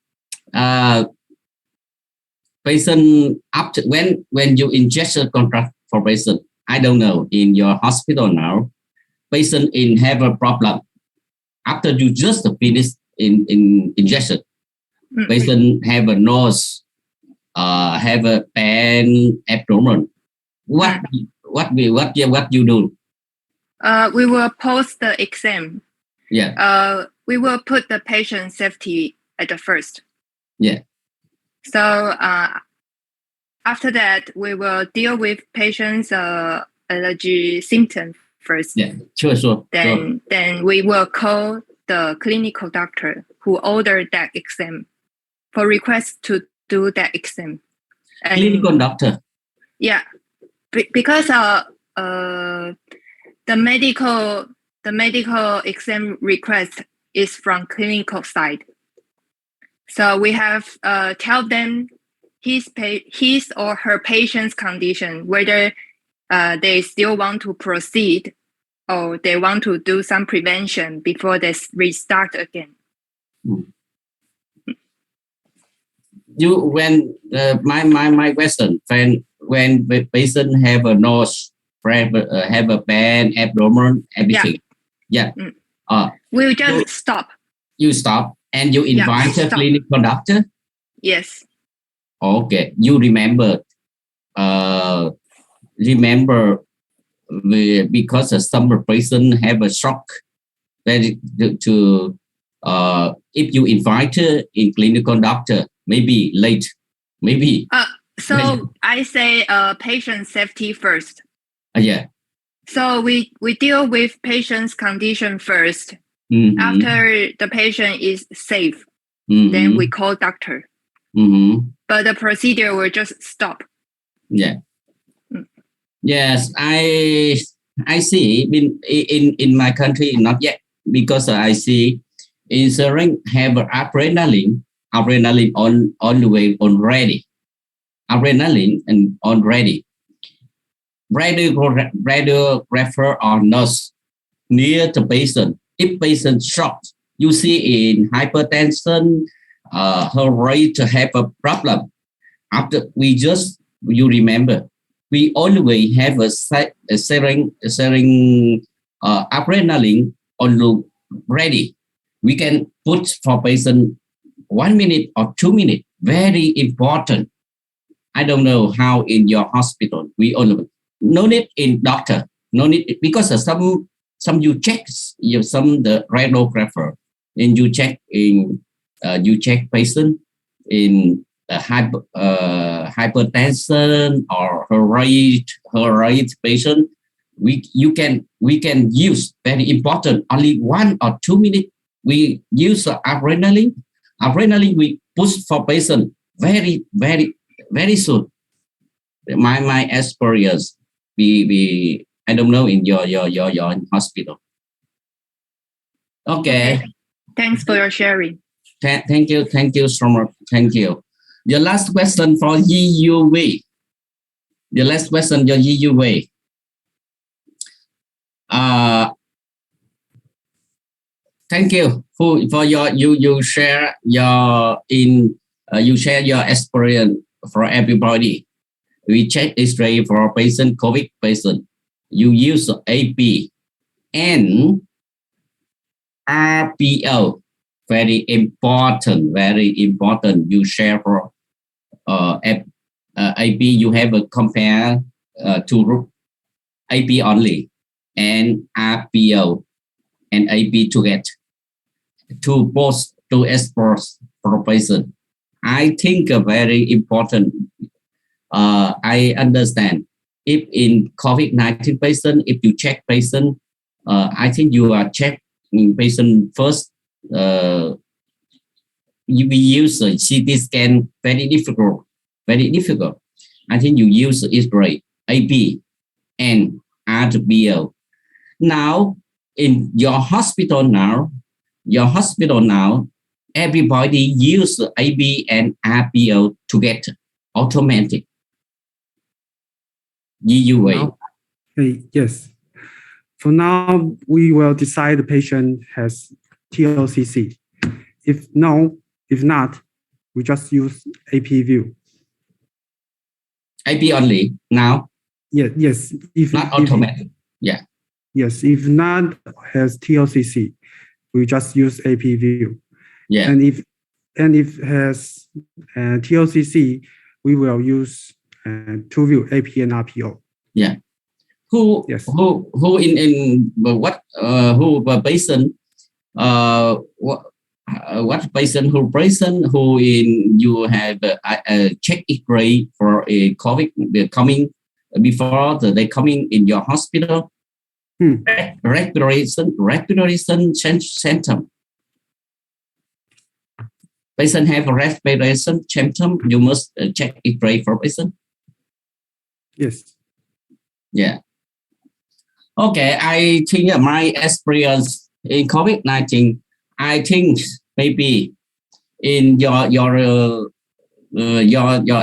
patient after when you inject a contract for patient, I don't know, in your hospital now, patient have a problem. After you just finish in injection, patient have a nose, have a pain abdomen. What you do? We will post the exam. Yeah. We will put the patient safety at the first. Yeah. So after that, we will deal with patient's allergy symptoms first. Yeah, sure. Then we will call the clinical doctor who ordered that exam for request to do that exam. And clinical doctor. Yeah, because the medical exam request is from clinical side. So we have tell them his or her patient's condition, whether they still want to proceed or they want to do some prevention before they restart again. My question, when the patient have a nose, have a pain, abdomen, everything. Yeah. We'll just stop. You stop and you invite a clinical doctor? Yes. Okay, you remember because some person have a shock that if you invite in clinical doctor, maybe late, maybe. So I say patient safety first. Yeah. So we deal with patient's condition first. Mm-hmm. After the patient is safe, mm-hmm. then we call doctor. Mm-hmm. But the procedure will just stop. Yeah. Yes, I see. In my country, not yet, because I see insurance have adrenaline on the way already. Adrenaline and already. Radiographer or nurse near the patient. If patient shocked, you see in hypertension, her rate to have a problem. After you remember, we always have a sharing adrenaline on the ready. We can put for patient 1 minute or 2 minutes. Very important. I don't know how in your hospital we only no need in doctor, no need because some you check the radiographer and you check patient in hypertension or her rate patient. We can use very important only 1 or 2 minutes. We use adrenaline we push for patient very soon. My experience, we I don't know in your hospital. Okay. Thanks for your sharing. Thank you so much. Thank you. Your last question for EUV. Your last question, your EUV. Thank you for your you share your you share your experience for everybody. We check X-ray for patient, COVID patient. You use AP and RPO. Very important. You share for AP. You have a compare to AP only and RPO and AP together to both to export for patient. I think very important. I understand if in COVID-19 patient, if you check patient, I think you are checking patient first. We use a CT scan, very difficult. I think you use X-ray, AP, and RPO. Now, in your hospital now, everybody use AP and RPO together, automatic. EUA. Yes. For now, we will decide the patient has TLCC. If not, we just use AP view. AP only now? Yes. If not automatic. Yeah. Yes. If not has TLCC, we just use AP view. Yeah. And if has TLCC, we will use two view, AP and RPO. Yeah. Who in what who patient what patient who in you have check X-ray for a COVID coming before they coming in your hospital? Respiration symptom. Patient have a respiration symptom. You must check X-ray for patient. Yes. Yeah. Okay. I think my experience in COVID-19. I think maybe in your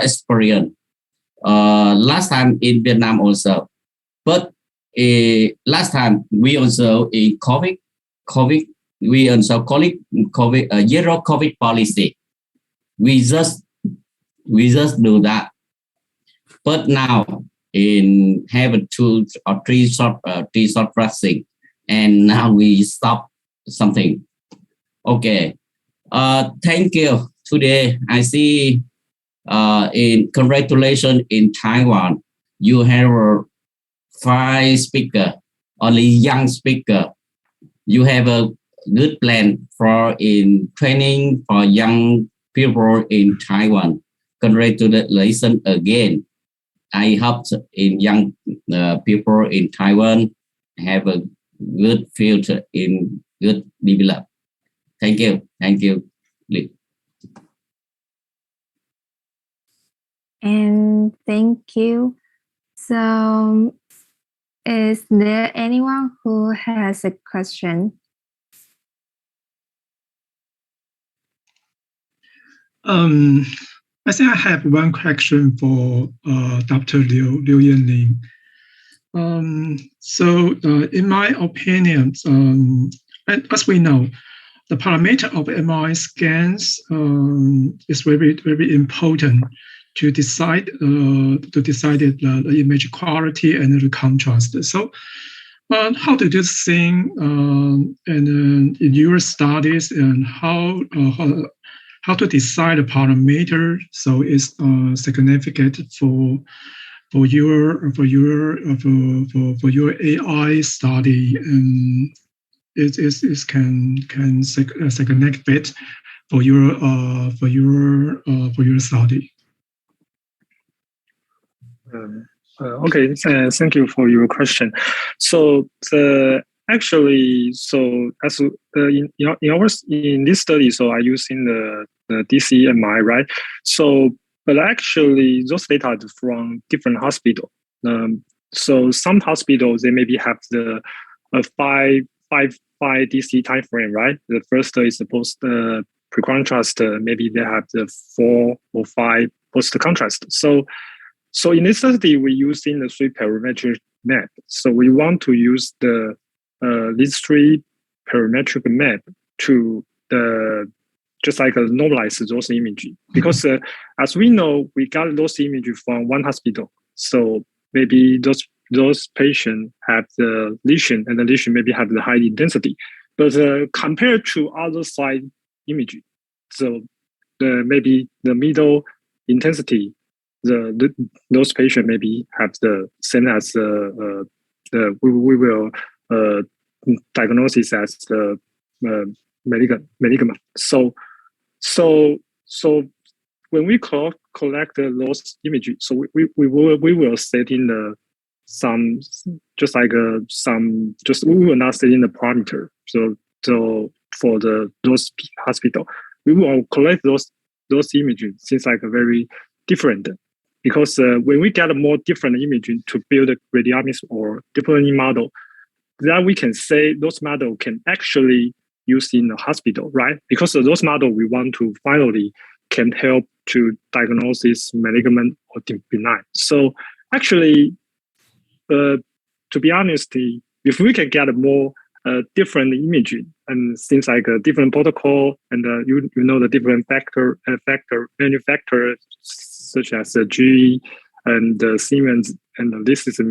experience. Last time in Vietnam also, but last time we also in COVID we also call it COVID zero COVID policy. We just do that. But now in have 2 or 3 short vaccine, and now we stop something. Okay. Thank you. Today I see In congratulations in Taiwan, you have 5 speaker, only young speaker. You have a good plan for in training for young people in Taiwan. Congratulations again. I hope in young people in Taiwan have a good future in good develop. Thank you. Thank you. And thank you. So, is there anyone who has a question? I think I have one question for Dr. Liu Yanning. In my opinion, as we know, the parameter of MRI scans is very, very important to decide the image quality and the contrast. So, how do you think in your studies and how to decide a parameter so it's significant for your AI study, and it can significant for your study? Okay, thank you for your question. So actually, as in this study, so I using the DCMI, right? So, but actually, those data are from different hospitals. So some hospitals they maybe have the 5 DC time frame, right? The first is the post pre-contrast. Maybe they have the 4 or 5 post contrast. So in this study, we're using the 3 parametric map. So we want to use these 3 parametric map to just like normalize those images. Because as we know, we got those images from one hospital. So maybe those patients have the lesion, and the lesion maybe have the high intensity. But compared to other side images, so maybe the middle intensity, those patients maybe have the same as we will diagnosis as the malignant. So when we collect those images, so we will set in we will not set in the parameter. So for those hospital, we will collect those images since like a very different. Because when we get a more different imaging to build a radiomics or deep learning model, that we can say those models can actually use in the hospital, right? Because those models we want to finally can help to diagnose this malignant or benign. So actually, to be honest, if we can get a more different imaging and things like a different protocol and you know the different manufacturer such as GE and Siemens, and this is a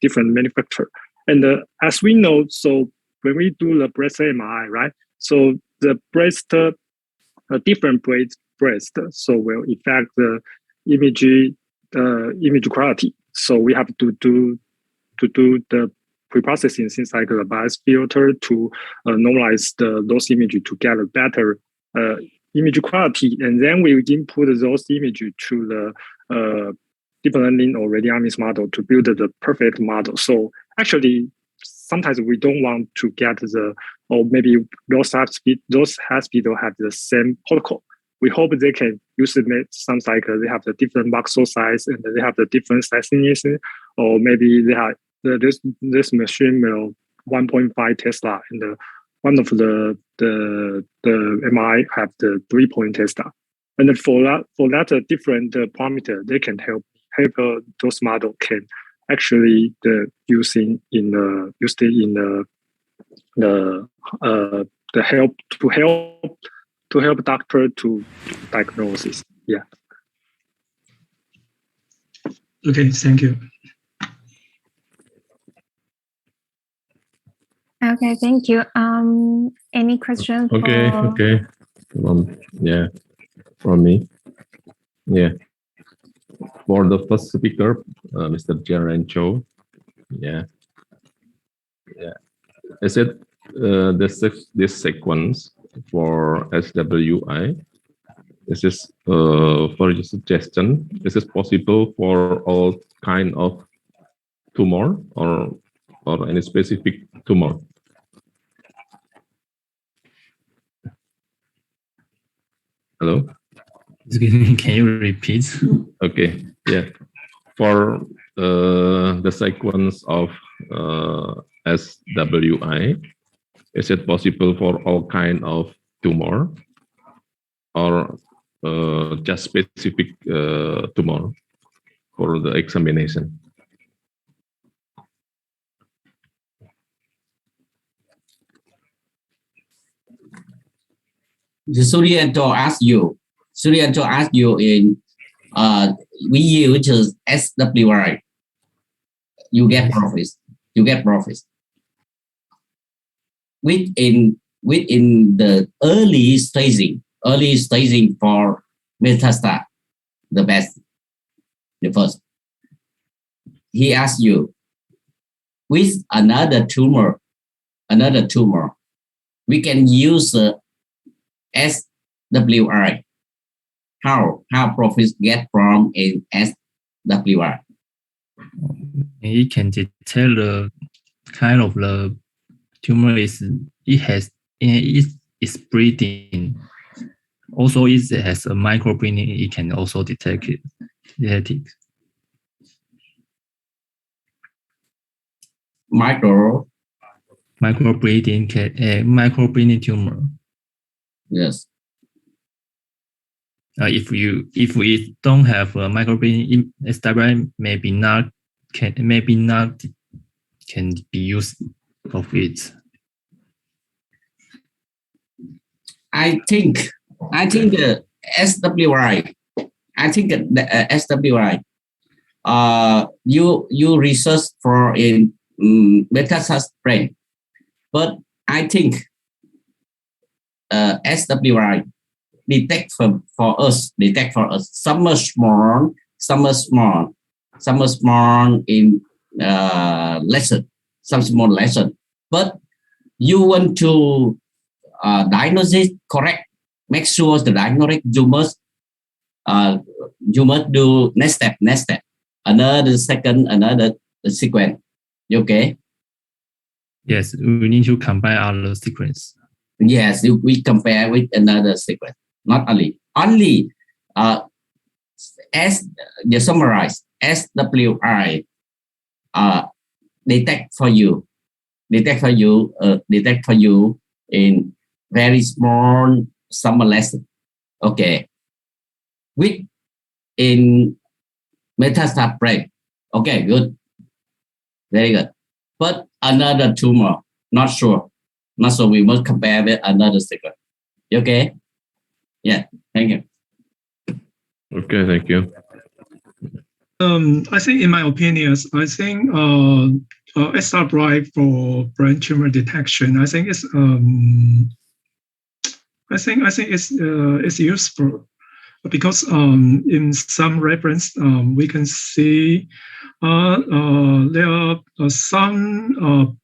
different manufacturer. And as we know, so when we do the breast MRI, right? So the breast, different breast, so will affect the image quality. So we have to do the pre-processing things like a bias filter to normalize those images to get a better image quality, and then we input those images to the deep learning or radiomics model to build the perfect model. So actually, sometimes we don't want to get or maybe those hospitals have the same protocol. We hope they can use it. Sounds like they have the different voxel size and they have the different sizes, or maybe they have this machine will 1.5 Tesla, and one of the MRI have the 3 Tesla, and then for that different parameter, they can help those model can actually using in the help to help doctor to diagnosis. Yeah. Okay, thank you. Okay, thank you. Any questions? Okay. From me. Yeah. For the first speaker, Mr. Januari Cho. Yeah. I said this sequence for SWI. This is for your suggestion. This is possible for all kind of tumor or any specific tumor. Hello? Excuse me, can you repeat? Okay, yeah. For the sequence of SWI, is it possible for all kind of tumor or just specific tumor for the examination? Suryanto asked you in we use SWI. You get profits. Within the early staging for metastasis, the best, the first. He asked you with another tumor, we can use SWI. How profits get from a SWI? It can tell the kind of the tumor is breeding. Also, it has a microbreeding. It can also detect it. Microbreeding tumor. Yes. If we don't have a microbreeding, SWI maybe not can be used of it. I think the SWI. SWI. You research for in metastasis brain, but I think SWI detect for us. Some are small in lesson, some small lesson. But you want to diagnose it correct. Make sure the diagnostic you must do next step. Another sequence. Okay. Yes, we need to combine other sequence. Yes, we compare with another sequence. Not only as you summarize, SWI detect for you in very small summer lesson. Okay, with in metastasis brain. Okay, good, very good. But another tumor, not sure. We must compare with another sequence. Okay. Yeah, thank you. Okay, thank you. I think, in my opinion, SWI for brain tumor detection, I think it's useful because in some reference we can see there are some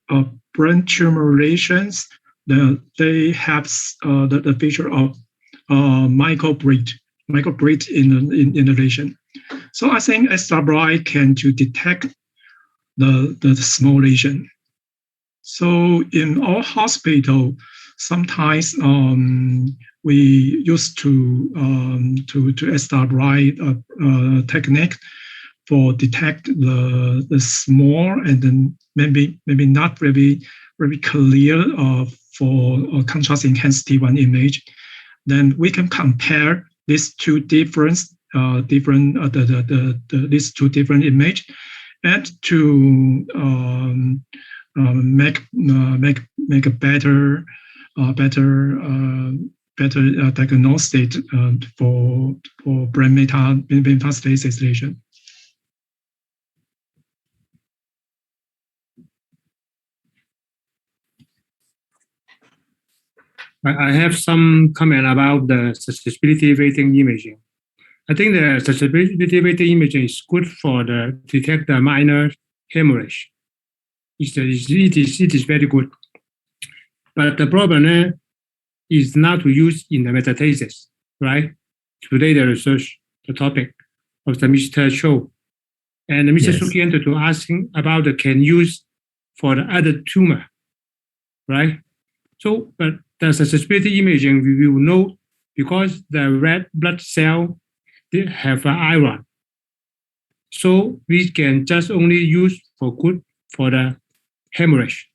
brain tumor lesions that they have the feature of microbreed in the lesion. So I think SWI can to detect the small lesion. So in our hospital, sometimes we used to SWI technique for detect the small and then maybe not very clear for contrast enhanced T1 image. Then we can compare these two different these two different image and to make a better diagnostic for brain metastasis lesion. I have some comment about the susceptibility rating imaging. I think the sensitivity imaging is good for the detect the minor hemorrhage. It is very good. But the problem is not to use in the metastasis, right? Today the research, the topic of the Mr. Cho. And Mr. Yes. Sukianto to asking about the can use for the other tumor, right? So, but the sensitivity imaging, we will know because the red blood cell, they have iron. So we can just only use for good for the hemorrhage,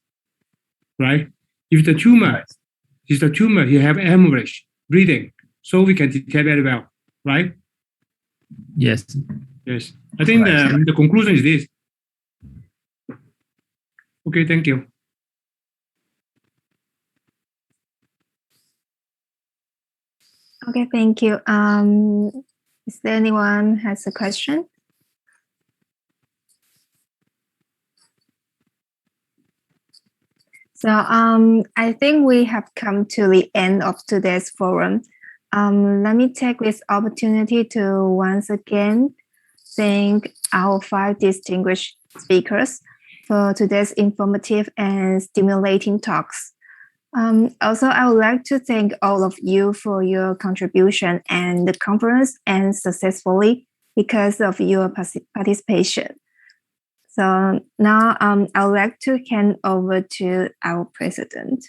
right? If the tumor you have hemorrhage, bleeding, so we can detect very well, right? Yes. Yes. I think the conclusion is this. Okay, thank you. Okay, thank you. Is there anyone has a question? So I think we have come to the end of today's forum. Let me take this opportunity to once again thank our 5 distinguished speakers for today's informative and stimulating talks. Also, I would like to thank all of you for your contribution and the conference and successfully because of your participation. So now I would like to hand over to our president.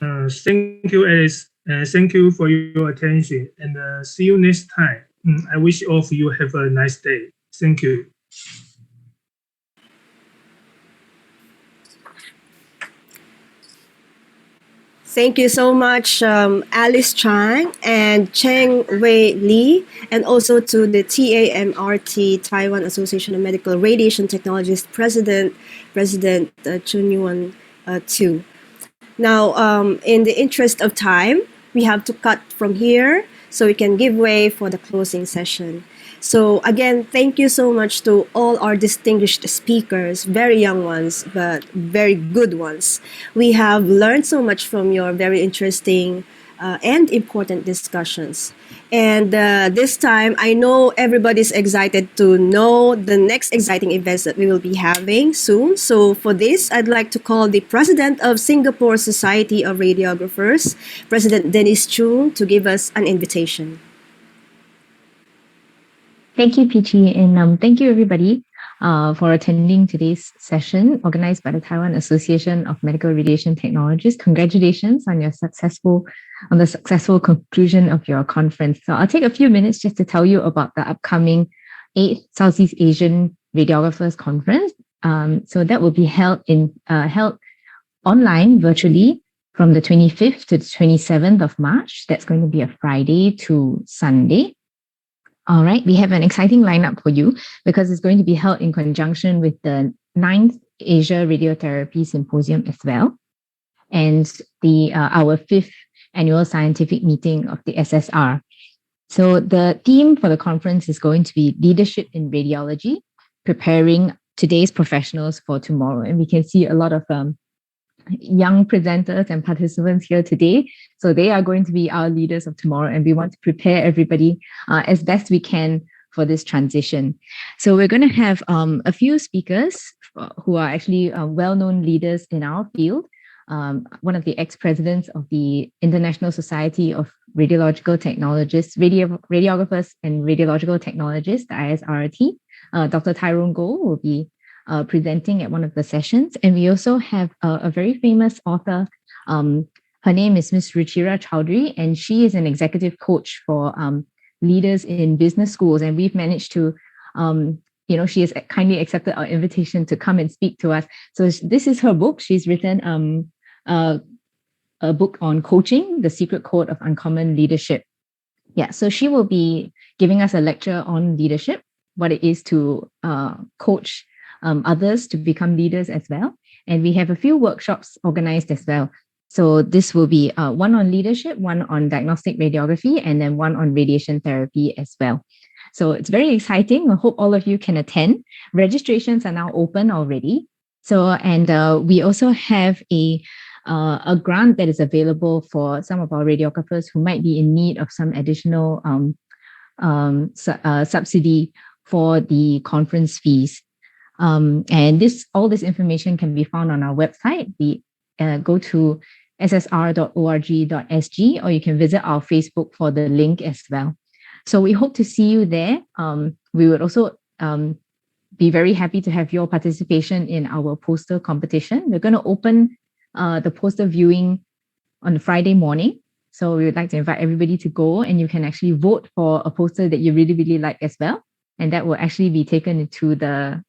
Thank you, Alice. Thank you for your attention and see you next time. I wish all of you have a nice day. Thank you. Thank you so much, Alice Chang and Cheng Wei Li, and also to the TAMRT, Taiwan Association of Medical Radiation Technologists President Chun Yuan too. Now, in the interest of time, we have to cut from here so we can give way for the closing session. So again, thank you so much to all our distinguished speakers, very young ones, but very good ones. We have learned so much from your very interesting and important discussions. And this time, I know everybody's excited to know the next exciting events that we will be having soon. So for this, I'd like to call the President of Singapore Society of Radiographers, President Dennis Chung, to give us an invitation. Thank you, Peachy, and thank you, everybody, for attending today's session organized by the Taiwan Association of Medical Radiation Technologists. Congratulations on the successful conclusion of your conference. So I'll take a few minutes just to tell you about the upcoming 8th Southeast Asian Radiographers Conference. So that will be held online virtually from the 25th to the 27th of March. That's going to be a Friday to Sunday. All right, we have an exciting lineup for you because it's going to be held in conjunction with the 9th Asia Radiotherapy Symposium as well, and our 5th annual scientific meeting of the SSR. So the theme for the conference is going to be Leadership in Radiology, Preparing Today's Professionals for Tomorrow. And we can see a lot of young presenters and participants here today. So they are going to be our leaders of tomorrow, and we want to prepare everybody as best we can for this transition. So we're going to have a few speakers who are actually well-known leaders in our field. One of the ex-presidents of the International Society of Radiological Technologists, Radiographers and Radiological Technologists, the ISRT, Dr. Tyrone Goh will be presenting at one of the sessions. And we also have a very famous author. Her name is Ms. Ruchira Chowdhury, and she is an executive coach for leaders in business schools. And we've managed to, she has kindly accepted our invitation to come and speak to us. So this is her book. She's written a book on coaching, The Secret Code of Uncommon Leadership. Yeah, so she will be giving us a lecture on leadership, what it is to coach others to become leaders as well. And we have a few workshops organized as well. So this will be one on leadership, one on diagnostic radiography, and then one on radiation therapy as well. So it's very exciting. I hope all of you can attend. Registrations are now open already. So, and we also have a grant that is available for some of our radiographers who might be in need of some additional subsidy for the conference fees. And all this information can be found on our website. Go to ssr.org.sg, or you can visit our Facebook for the link as well. So we hope to see you there. We would also be very happy to have your participation in our poster competition. We're going to open the poster viewing on Friday morning. So we would like to invite everybody to go, and you can actually vote for a poster that you really, really like as well. And that will actually be taken into the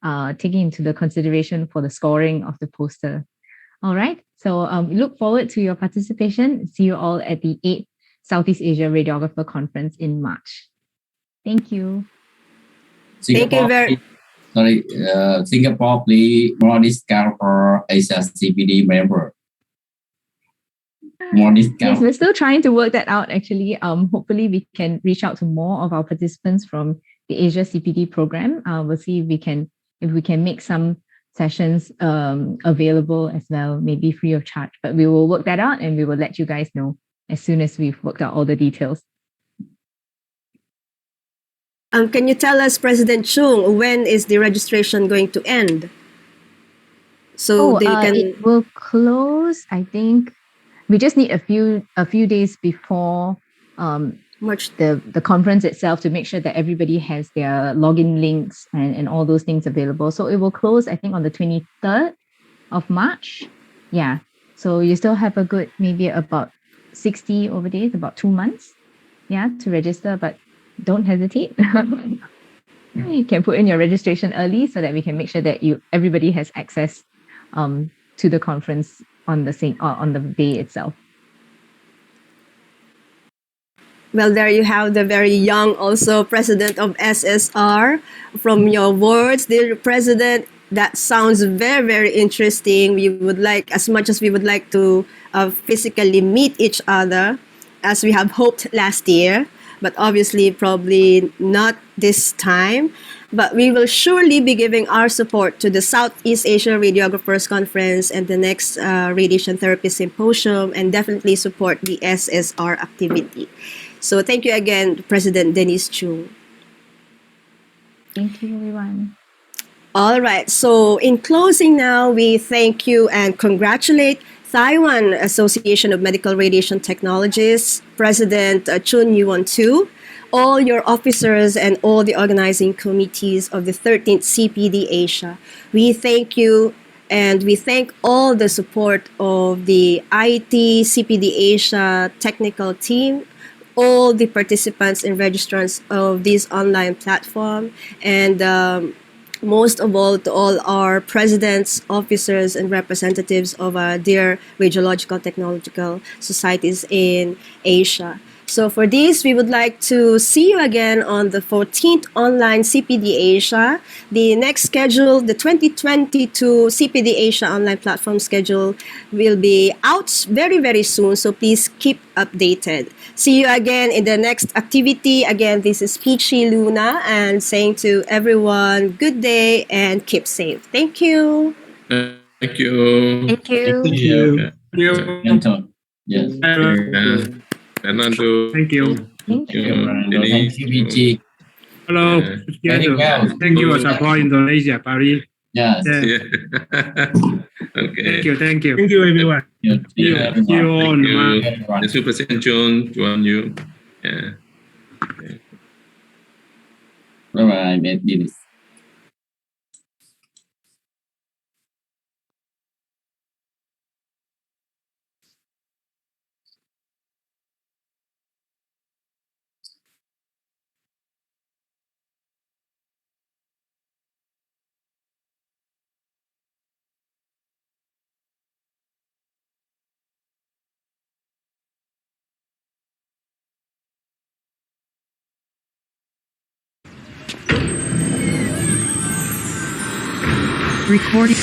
consideration for the scoring of the poster. All right. So we look forward to your participation. See you all at the 8th Southeast Asia Radiographer Conference in March. Thank you. Singapore, please more discount for Asia CPD member. More discount. Yes, we're still trying to work that out actually. Hopefully we can reach out to more of our participants from the Asia CPD program. We'll see if we can make some sessions available as well, maybe free of charge. But we will work that out, and we will let you guys know as soon as we've worked out all the details. Can you tell us, President Chung, when is the registration going to end? So it will close, I think. We just need a few days before March the conference itself to make sure that everybody has their login links and all those things available. So it will close, I think, on the 23rd of March. Yeah. So you still have a good, maybe about 60 over days, about 2 months, yeah, to register, but don't hesitate. You can put in your registration early so that we can make sure that everybody has access to the conference on the day itself. Well, there you have the very young, also president of SSR. From your words, dear President, that sounds very, very interesting. We would like, as much as we would like to physically meet each other, as we have hoped last year, but obviously probably not this time. But we will surely be giving our support to the Southeast Asia Radiographers Conference and the next Radiation Therapy Symposium, and definitely support the SSR activity. So thank you again, President Dennis Chung. Thank you, everyone. All right. So in closing now, we thank you and congratulate Taiwan Association of Medical Radiation Technologists, President Chun Yuan-tu, all your officers and all the organizing committees of the 13th CPD Asia. We thank you, and we thank all the support of the IT CPD Asia technical team, all the participants and registrants of this online platform, and most of all to all our presidents, officers, and representatives of our dear radiological technological societies in Asia. So for this, we would like to see you again on the 14th online CPD Asia. The next schedule, the 2022 CPD Asia online platform schedule, will be out very, very soon. So please keep updated. See you again in the next activity. Again, this is Peachy Luna, and saying to everyone, good day and keep safe. Thank you. Thank you. Thank you. Thank you. Yes. Fernando. Thank you. Thank you. Thank you, VG. Hello. Very well. Thank you for support Indonesia, Paris. Yes. Yeah. Okay. Thank you. Thank you, everyone. See you all. Thank you. Thank you, President John. Join you. Yeah. Bye-bye, Dennis. Recording.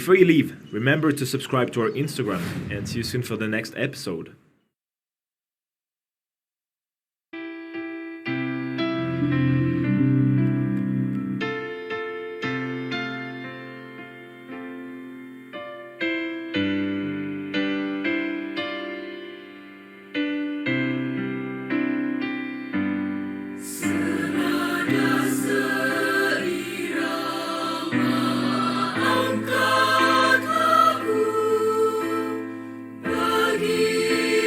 Before you leave, remember to subscribe to our Instagram and see you soon for the next episode. Angkat aku bagi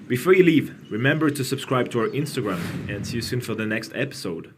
Before you leave, remember to subscribe to our Instagram and see you soon for the next episode.